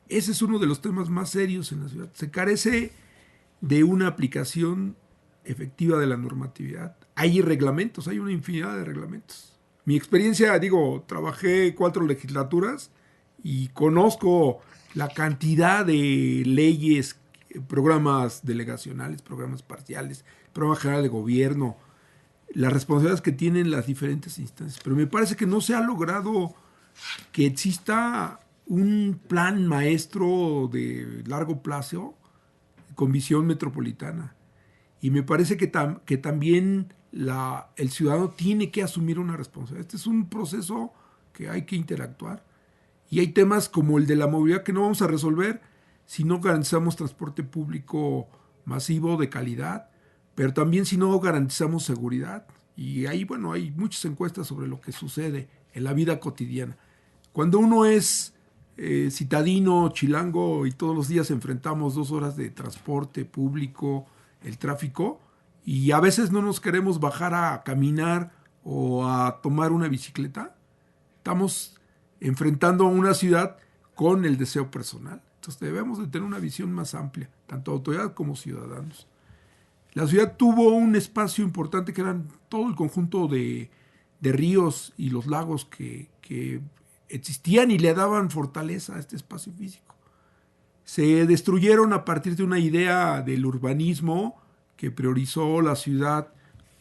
Speaker 1: ese es uno de los temas más serios en la ciudad. Se carece de una aplicación efectiva de la normatividad. Hay reglamentos, hay una infinidad de reglamentos. Mi experiencia, trabajé 4 legislaturas y conozco la cantidad de leyes, programas delegacionales, programas parciales, programa general de gobierno, las responsabilidades que tienen las diferentes instancias. Pero me parece que no se ha logrado que exista un plan maestro de largo plazo con visión metropolitana. Y me parece que también el ciudadano tiene que asumir una responsabilidad. Este es un proceso que hay que interactuar. Y hay temas como el de la movilidad que no vamos a resolver si no garantizamos transporte público masivo de calidad, pero también si no garantizamos seguridad. Y ahí, hay muchas encuestas sobre lo que sucede en la vida cotidiana. Cuando uno es citadino, chilango, y todos los días enfrentamos 2 horas de transporte público, el tráfico, y a veces no nos queremos bajar a caminar o a tomar una bicicleta, estamos enfrentando a una ciudad con el deseo personal. Entonces debemos de tener una visión más amplia, tanto autoridad como ciudadanos. La ciudad tuvo un espacio importante que eran todo el conjunto de ríos y los lagos que existían y le daban fortaleza a este espacio físico. Se destruyeron a partir de una idea del urbanismo que priorizó la ciudad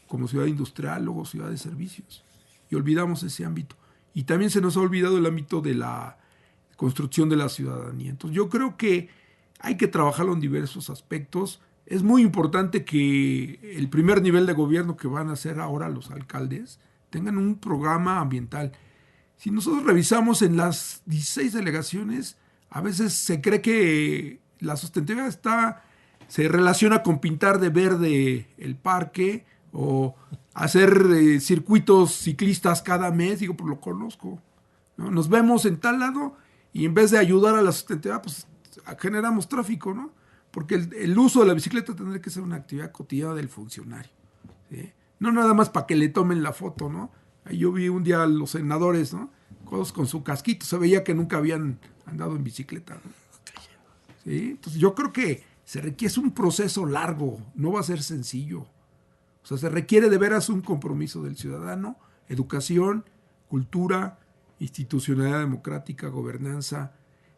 Speaker 1: como ciudad industrial, luego ciudad de servicios, y olvidamos ese ámbito. Y también se nos ha olvidado el ámbito de la construcción de la ciudadanía. Entonces yo creo que hay que trabajarlo en diversos aspectos. Es muy importante que el primer nivel de gobierno que van a hacer ahora los alcaldes tengan un programa ambiental. Si nosotros revisamos en las 16 delegaciones, a veces se cree que la sustentabilidad se relaciona con pintar de verde el parque o hacer circuitos ciclistas cada mes. Pues lo conozco, ¿no? Nos vemos en tal lado y en vez de ayudar a la sustentabilidad, pues generamos tráfico, ¿no? Porque el uso de la bicicleta tendría que ser una actividad cotidiana del funcionario, ¿sí? No nada más para que le tomen la foto, ¿no? Ahí yo vi un día a los senadores, ¿no? Todos con su casquito, se veía que nunca habían andado en bicicleta, ¿no? ¿Sí? Entonces yo creo que es un proceso largo, no va a ser sencillo. O sea, se requiere de veras un compromiso del ciudadano, educación, cultura, institucionalidad democrática, gobernanza.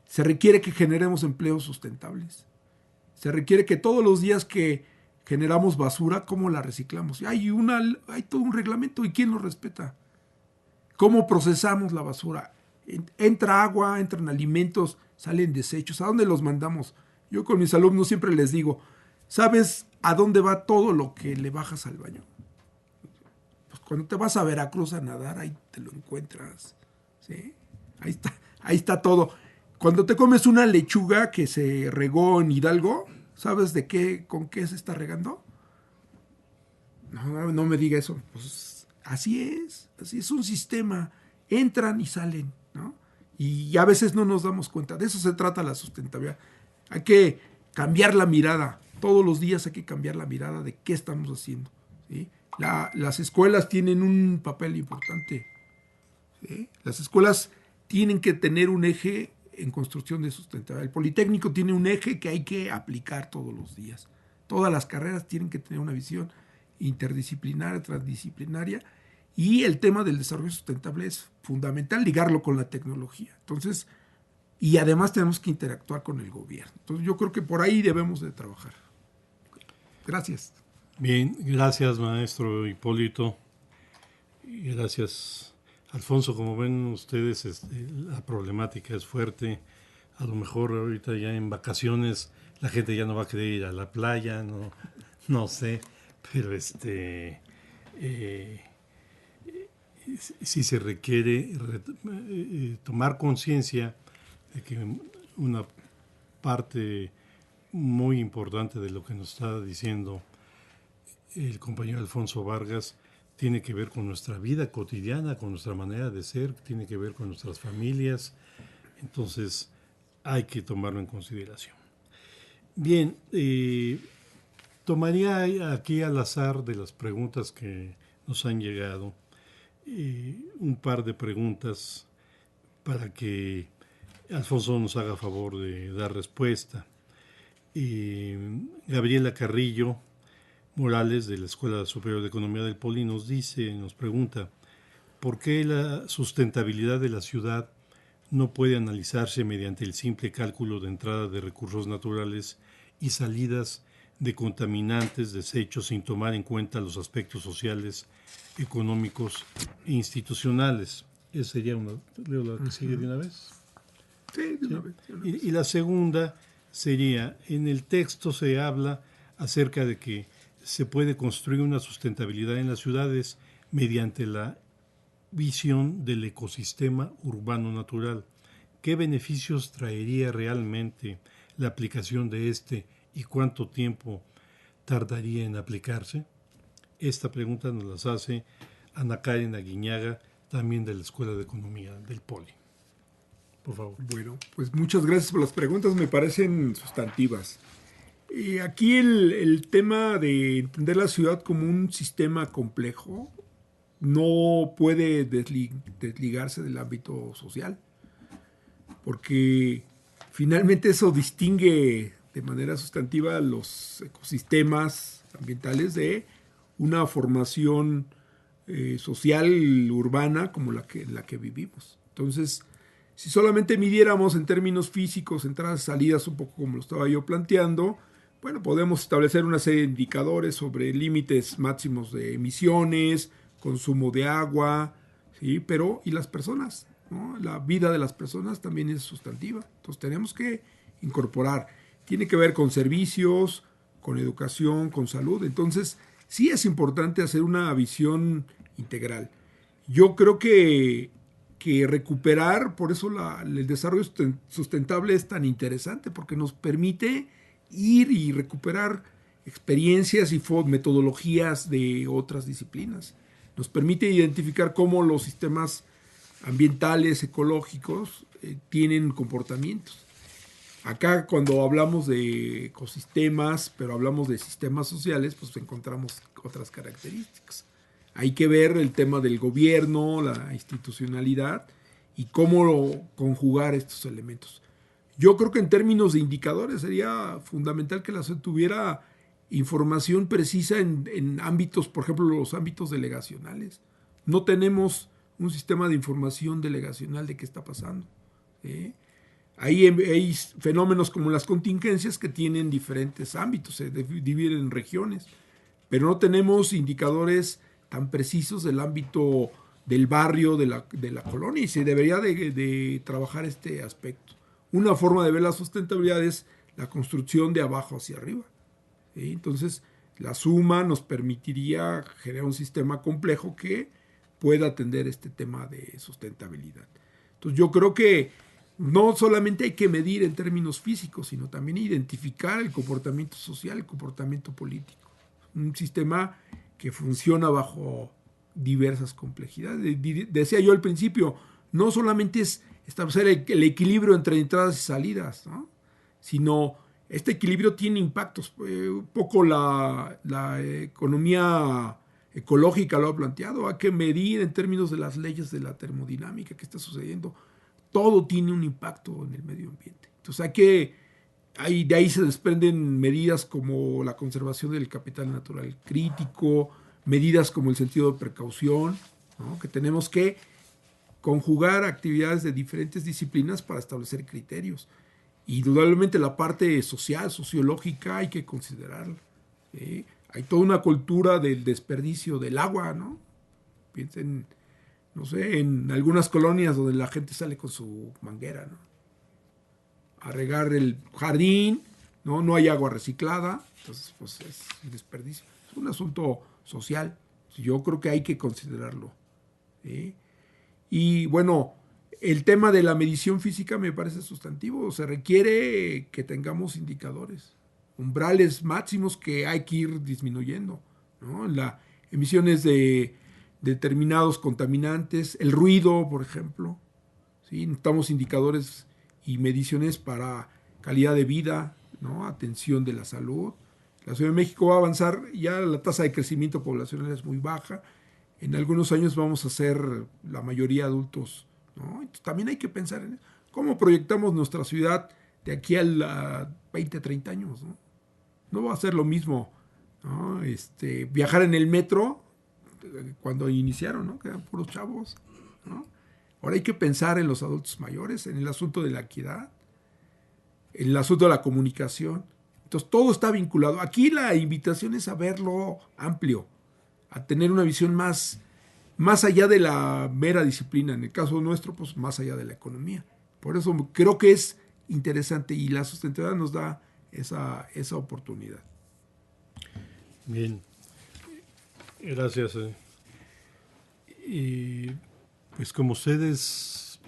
Speaker 1: Se requiere que generemos empleos sustentables. Se requiere que todos los días que generamos basura, ¿cómo la reciclamos? Hay todo un reglamento, ¿y quién lo respeta? ¿Cómo procesamos la basura? Entra agua, entran alimentos, salen desechos. ¿A dónde los mandamos? Yo con mis alumnos siempre les digo, ¿sabes a dónde va todo lo que le bajas al baño? Pues cuando te vas a Veracruz a nadar, ahí te lo encuentras. ¿Sí? Ahí está todo. Cuando te comes una lechuga que se regó en Hidalgo, ¿sabes con qué se está regando? No me diga eso. Pues así es un sistema. Entran y salen, ¿no? Y a veces no nos damos cuenta. De eso se trata la sustentabilidad. Hay que cambiar la mirada. Todos los días hay que cambiar la mirada de qué estamos haciendo. ¿Sí? Las escuelas tienen un papel importante. ¿Sí? Las escuelas tienen que tener un eje en construcción de sustentabilidad. El Politécnico tiene un eje que hay que aplicar todos los días. Todas las carreras tienen que tener una visión interdisciplinaria, transdisciplinaria, y el tema del desarrollo sustentable es fundamental, ligarlo con la tecnología. Entonces, y además tenemos que interactuar con el gobierno. Entonces, yo creo que por ahí debemos de trabajar. Gracias.
Speaker 2: Bien, gracias, maestro Hipólito. Y gracias, Alfonso. Como ven ustedes, la problemática es fuerte. A lo mejor ahorita ya en vacaciones la gente ya no va a querer ir a la playa, no sé, pero sí se requiere tomar conciencia de que una parte muy importante de lo que nos está diciendo el compañero Alfonso Vargas tiene que ver con nuestra vida cotidiana, con nuestra manera de ser, tiene que ver con nuestras familias. Entonces hay que tomarlo en consideración. Bien, tomaría aquí al azar de las preguntas que nos han llegado un par de preguntas para que Alfonso nos haga favor de dar respuesta. Gabriela Carrillo Morales, de la Escuela Superior de Economía del Poli, nos pregunta, ¿por qué la sustentabilidad de la ciudad no puede analizarse mediante el simple cálculo de entrada de recursos naturales y salidas de contaminantes, desechos, sin tomar en cuenta los aspectos sociales, económicos e institucionales? Esa sería una. ¿Leo la que sigue de una vez?
Speaker 1: Sí, de una vez.
Speaker 2: Y la segunda sería, en el texto se habla acerca de que se puede construir una sustentabilidad en las ciudades mediante la visión del ecosistema urbano natural. ¿Qué beneficios traería realmente la aplicación de y cuánto tiempo tardaría en aplicarse? Esta pregunta nos las hace Ana Karen Aguiñaga, también de la Escuela de Economía del Poli. Por favor.
Speaker 1: Bueno, pues muchas gracias por las preguntas, me parecen sustantivas. Aquí el tema de entender la ciudad como un sistema complejo no puede desligarse del ámbito social, porque finalmente eso distingue de manera sustantiva los ecosistemas ambientales de una formación social urbana como la que vivimos. Entonces, si solamente midiéramos en términos físicos, entradas y salidas, un poco como lo estaba yo planteando, bueno, podemos establecer una serie de indicadores sobre límites máximos de emisiones, consumo de agua, ¿sí? Pero, ¿y las personas? ¿No? La vida de las personas también es sustantiva. Entonces tenemos que incorporar. Tiene que ver con servicios, con educación, con salud. Entonces, sí es importante hacer una visión integral. Yo creo que recuperar, por eso el desarrollo sustentable es tan interesante, porque nos permite ir y recuperar experiencias y metodologías de otras disciplinas. Nos permite identificar cómo los sistemas ambientales, ecológicos, tienen comportamientos. Acá cuando hablamos de ecosistemas, pero hablamos de sistemas sociales, pues encontramos otras características. Hay que ver el tema del gobierno, la institucionalidad y cómo conjugar estos elementos. Yo creo que en términos de indicadores sería fundamental que la SED tuviera información precisa en ámbitos, por ejemplo, los ámbitos delegacionales. No tenemos un sistema de información delegacional de qué está pasando. Hay fenómenos como las contingencias que tienen diferentes ámbitos, se dividen en regiones, pero no tenemos indicadores tan precisos del ámbito del barrio, de la colonia, y se debería de trabajar este aspecto. Una forma de ver la sustentabilidad es la construcción de abajo hacia arriba. ¿Sí? Entonces, la suma nos permitiría generar un sistema complejo que pueda atender este tema de sustentabilidad. Entonces, yo creo que no solamente hay que medir en términos físicos, sino también identificar el comportamiento social, el comportamiento político. Un sistema que funciona bajo diversas complejidades. Decía yo al principio, no solamente es establecer el equilibrio entre entradas y salidas, ¿no? Sino este equilibrio tiene impactos. Un poco la economía ecológica lo ha planteado, hay que medir en términos de las leyes de la termodinámica que está sucediendo. Todo tiene un impacto en el medio ambiente. Entonces de ahí se desprenden medidas como la conservación del capital natural crítico, medidas como el sentido de precaución, ¿no? Que tenemos que conjugar actividades de diferentes disciplinas para establecer criterios. Indudablemente la parte social, sociológica, hay que considerarla. ¿Sí? Hay toda una cultura del desperdicio del agua, ¿no? Piensen, no sé, en algunas colonias donde la gente sale con su manguera, ¿no? A regar el jardín, ¿no? No hay agua reciclada, entonces pues es un desperdicio. Es un asunto social. Yo creo que hay que considerarlo. ¿Sí? Y bueno, el tema de la medición física me parece sustantivo. Se requiere que tengamos indicadores, umbrales máximos que hay que ir disminuyendo, ¿no? Las emisiones de determinados contaminantes, el ruido, por ejemplo. ¿Sí? Necesitamos indicadores y mediciones para calidad de vida, ¿no? Atención de la salud. La Ciudad de México va a avanzar, ya la tasa de crecimiento poblacional es muy baja. En algunos años vamos a ser la mayoría adultos, ¿no? Entonces, también hay que pensar en cómo proyectamos nuestra ciudad de aquí a 20, 30 años, ¿no? No va a ser lo mismo, ¿no? Viajar en el metro cuando iniciaron, ¿no? Que eran puros chavos, ¿no? Ahora hay que pensar en los adultos mayores, en el asunto de la equidad, en el asunto de la comunicación. Entonces todo está vinculado. Aquí la invitación es a verlo amplio, a tener una visión más allá de la mera disciplina. En el caso nuestro, pues más allá de la economía. Por eso creo que es interesante y la sustentabilidad nos da esa oportunidad.
Speaker 2: Bien, gracias. Y pues como ustedes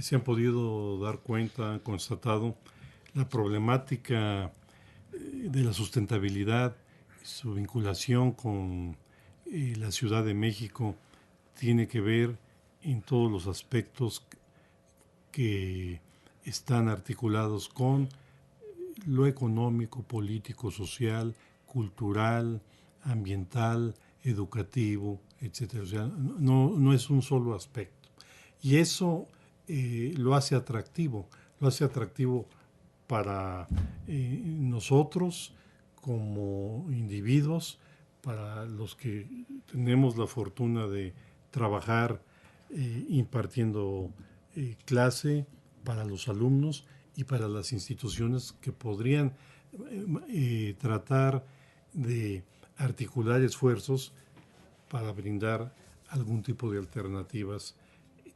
Speaker 2: se han podido dar cuenta, han constatado, la problemática de la sustentabilidad, su vinculación con la Ciudad de México, tiene que ver en todos los aspectos que están articulados con lo económico, político, social, cultural, ambiental, educativo, etc. O sea, no es un solo aspecto. Y eso lo hace atractivo para nosotros como individuos, para los que tenemos la fortuna de trabajar impartiendo clase, para los alumnos y para las instituciones que podrían tratar de articular esfuerzos para brindar algún tipo de alternativas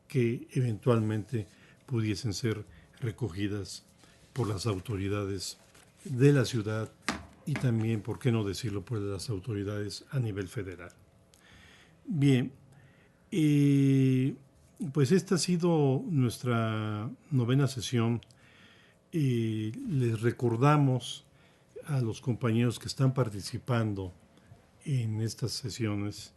Speaker 2: que eventualmente pudiesen ser recogidas por las autoridades de la ciudad y también, por qué no decirlo, por las autoridades a nivel federal. Bien, pues esta ha sido nuestra 9ª sesión. Les recordamos a los compañeros que están participando en estas sesiones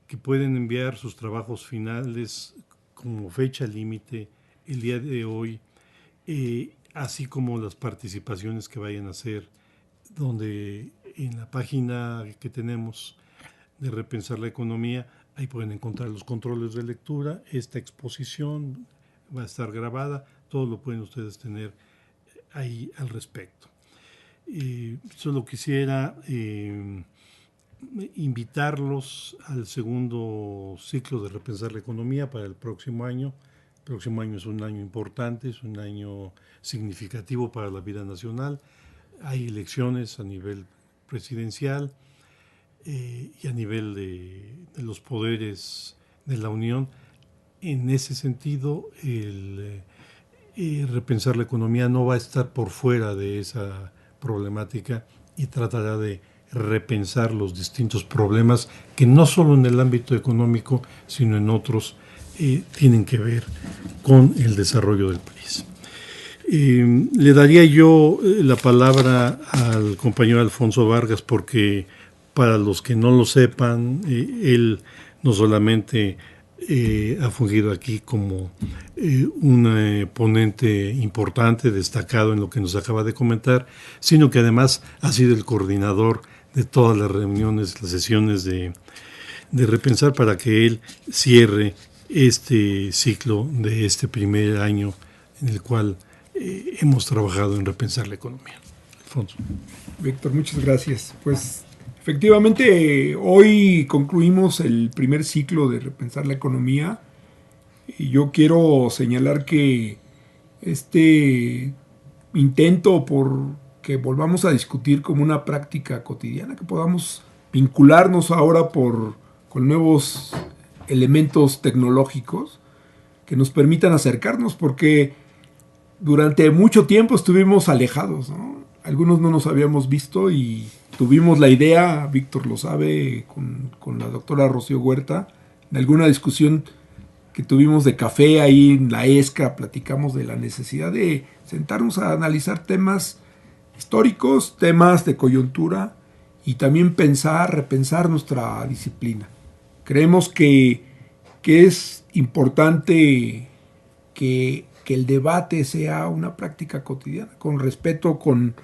Speaker 2: que pueden enviar sus trabajos finales como fecha límite el día de hoy, así como las participaciones que vayan a hacer, donde en la página que tenemos de Repensar la Economía, ahí pueden encontrar los controles de lectura. Esta exposición va a estar grabada, todo lo pueden ustedes tener ahí al respecto. Solo quisiera invitarlos al segundo ciclo de Repensar la Economía para el próximo año. El próximo año es un año importante, es un año significativo para la vida nacional. Hay elecciones a nivel presidencial y a nivel de los poderes de la Unión. En ese sentido, repensar la economía no va a estar por fuera de esa problemática y tratará de repensar los distintos problemas que no solo en el ámbito económico, sino en otros tienen que ver con el desarrollo del país. Le daría yo la palabra al compañero Alfonso Vargas porque para los que no lo sepan, él no solamente ha fungido aquí como un ponente importante, destacado en lo que nos acaba de comentar, sino que además ha sido el coordinador de todas las reuniones, las sesiones de repensar para que él cierre este ciclo de este primer año en el cual hemos trabajado en repensar la economía. Alfonso.
Speaker 1: Víctor, muchas gracias. Pues efectivamente hoy concluimos el primer ciclo de repensar la economía y yo quiero señalar que este intento por que volvamos a discutir como una práctica cotidiana, que podamos vincularnos ahora con nuevos elementos tecnológicos que nos permitan acercarnos, porque durante mucho tiempo estuvimos alejados, ¿no? Algunos no nos habíamos visto y tuvimos la idea, Víctor lo sabe, con la doctora Rocío Huerta, de alguna discusión que tuvimos de café ahí en la ESCA, platicamos de la necesidad de sentarnos a analizar temas históricos, temas de coyuntura y también repensar nuestra disciplina. Creemos que es importante que el debate sea una práctica cotidiana, con respeto, con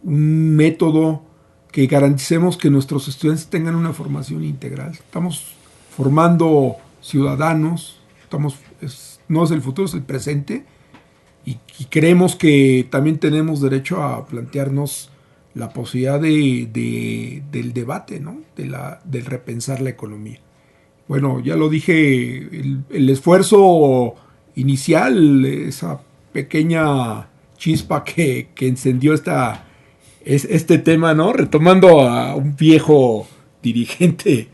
Speaker 1: un método que garanticemos que nuestros estudiantes tengan una formación integral. Estamos formando ciudadanos, no es el futuro, es el presente, y creemos que también tenemos derecho a plantearnos la posibilidad del debate, ¿no? Del repensar la economía. Bueno, ya lo dije, el esfuerzo inicial, esa pequeña chispa que encendió este tema, ¿no? Retomando a un viejo dirigente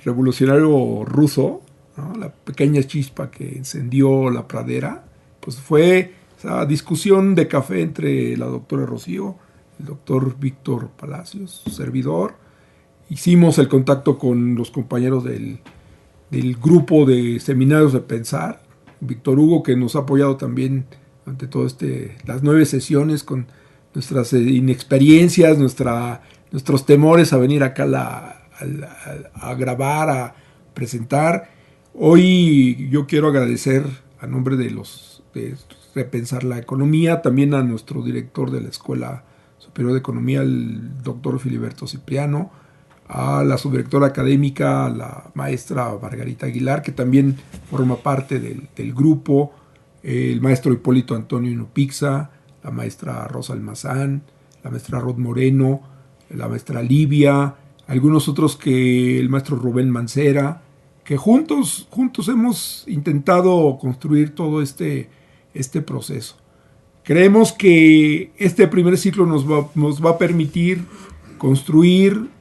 Speaker 1: revolucionario ruso, ¿no? La pequeña chispa que encendió la pradera, pues fue esa discusión de café entre la doctora Rocío, el doctor Víctor Palacios, su servidor. Hicimos el contacto con los compañeros del grupo de seminarios de pensar, Víctor Hugo, que nos ha apoyado también ante todo las 9 sesiones con nuestras inexperiencias, nuestros temores a venir acá a grabar, a presentar. Hoy yo quiero agradecer a nombre de Repensar la Economía, también a nuestro director de la Escuela Superior de Economía, el doctor Filiberto Cipriano, a la subdirectora académica, la maestra Margarita Aguilar, que también forma parte del grupo, el maestro Hipólito Antonio Inupixa, la maestra Rosa Almazán, la maestra Rod Moreno, la maestra Livia, algunos otros que el maestro Rubén Mancera, que juntos hemos intentado construir todo este proceso. Creemos que este primer ciclo nos va a permitir construir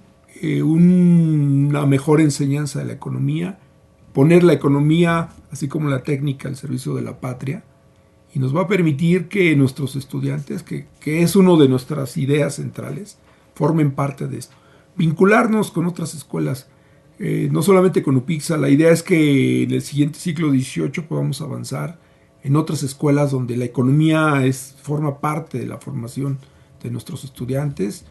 Speaker 1: una mejor enseñanza de la economía, poner la economía, así como la técnica, al servicio de la patria, y nos va a permitir que nuestros estudiantes, que es una de nuestras ideas centrales, formen parte de esto. Vincularnos con otras escuelas, no solamente con UPIXA. La idea es que en el siguiente ciclo 18 podamos avanzar en otras escuelas donde la economía forma parte de la formación de nuestros estudiantes.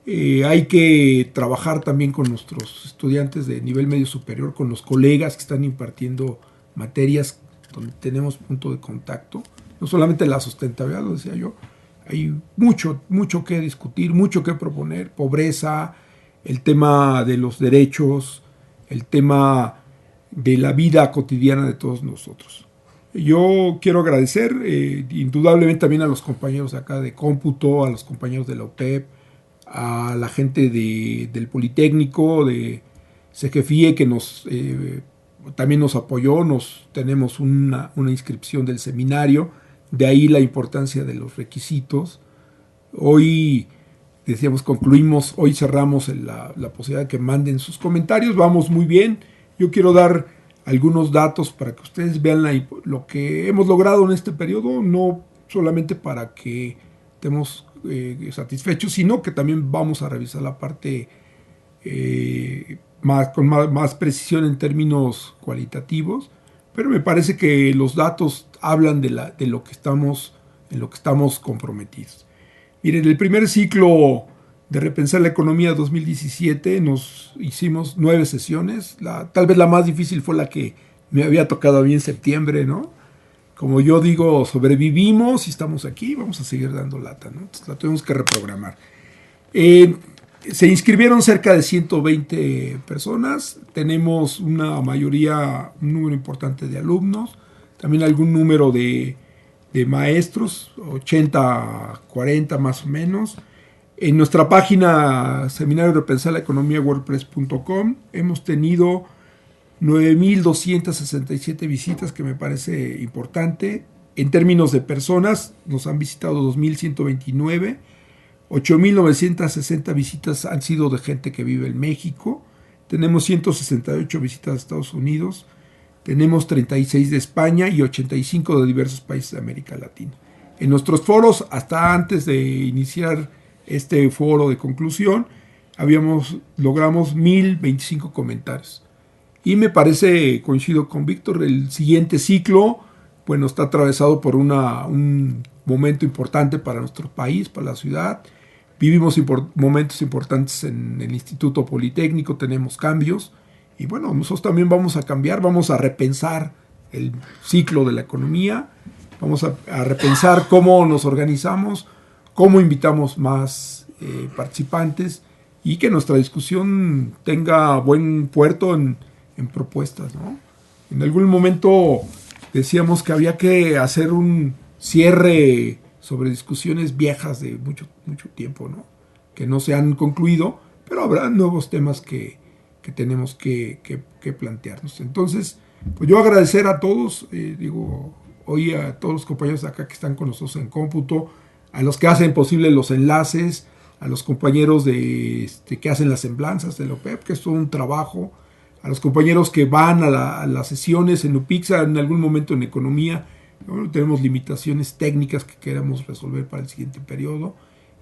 Speaker 1: Hay que trabajar también con nuestros estudiantes de nivel medio superior, con los colegas que están impartiendo materias donde tenemos punto de contacto. No solamente la sustentabilidad, lo decía yo, hay mucho que discutir, mucho que proponer. Pobreza, el tema de los derechos, el tema de la vida cotidiana de todos nosotros. Yo quiero agradecer indudablemente también a los compañeros acá de cómputo, a los compañeros de la UTEP, a la gente del Politécnico, de CGFIE, que también nos apoyó. Tenemos una inscripción del seminario, de ahí la importancia de los requisitos. Hoy, decíamos, concluimos, hoy cerramos la posibilidad de que manden sus comentarios. Vamos muy bien. Yo quiero dar algunos datos para que ustedes vean lo que hemos logrado en este periodo, no solamente para que estemos satisfechos, sino que también vamos a revisar la parte con más precisión en términos cualitativos, pero me parece que los datos hablan de lo que estamos, en lo que estamos comprometidos. Miren, el primer ciclo de Repensar la Economía 2017 nos hicimos 9 sesiones. Tal vez la más difícil fue la que me había tocado a mí en septiembre, ¿no? Como yo digo, sobrevivimos y estamos aquí, vamos a seguir dando lata, ¿no? Entonces la tuvimos que reprogramar. Se inscribieron cerca de 120 personas, tenemos un número importante de alumnos, también algún número de maestros, 80, 40 más o menos. En nuestra página Seminario de Repensar la Economía WordPress.com hemos tenido 9,267 visitas, que me parece importante. En términos de personas, nos han visitado 2,129. 8,960 visitas han sido de gente que vive en México. Tenemos 168 visitas de Estados Unidos. Tenemos 36 de España y 85 de diversos países de América Latina. En nuestros foros, hasta antes de iniciar este foro de conclusión, logramos 1,025 comentarios. Y me parece, coincido con Víctor, el siguiente ciclo, bueno, está atravesado por un momento importante para nuestro país, para la ciudad. Vivimos momentos importantes en el Instituto Politécnico, tenemos cambios. Y bueno, nosotros también vamos a cambiar, vamos a repensar el ciclo de la economía, vamos a repensar cómo nos organizamos, cómo invitamos más participantes y que nuestra discusión tenga buen puerto en propuestas, ¿no? En algún momento decíamos que había que hacer un cierre sobre discusiones viejas de mucho tiempo, ¿no? Que no se han concluido, pero habrá nuevos temas que tenemos que plantearnos. Entonces, pues yo agradecer a todos, hoy a todos los compañeros de acá que están con nosotros en cómputo, a los que hacen posible los enlaces, a los compañeros que hacen las semblanzas de la OPEP, que es todo un trabajo, a los compañeros que van a las sesiones en UPIXA, en algún momento en economía. Bueno, tenemos limitaciones técnicas que queremos resolver para el siguiente periodo.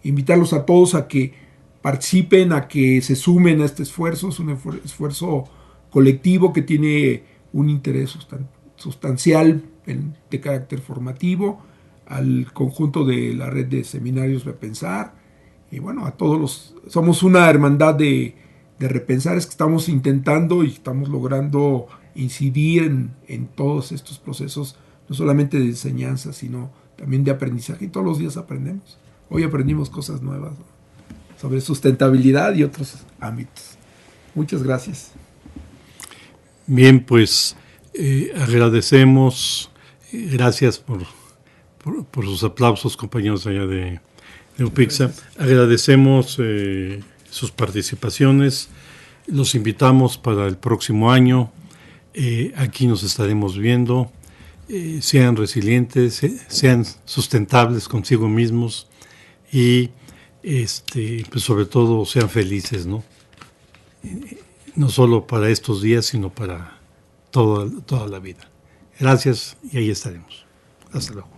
Speaker 1: Invitarlos a todos a que participen, a que se sumen a este esfuerzo. Es un esfuerzo colectivo que tiene un interés sustancial de carácter formativo, al conjunto de la red de seminarios Repensar. Y bueno, a todos somos una hermandad de repensar, es que estamos intentando y estamos logrando incidir en todos estos procesos, no solamente de enseñanza, sino también de aprendizaje. Y todos los días aprendemos. Hoy aprendimos cosas nuevas, ¿no? Sobre sustentabilidad y otros ámbitos. Muchas gracias.
Speaker 2: Bien, pues agradecemos, gracias por sus aplausos, compañeros allá de UPIXA. Gracias. Agradecemos sus participaciones, los invitamos para el próximo año, aquí nos estaremos viendo, sean resilientes, sean sustentables consigo mismos y pues sobre todo sean felices, ¿no? No solo para estos días, sino para toda la vida. Gracias y ahí estaremos. Hasta luego.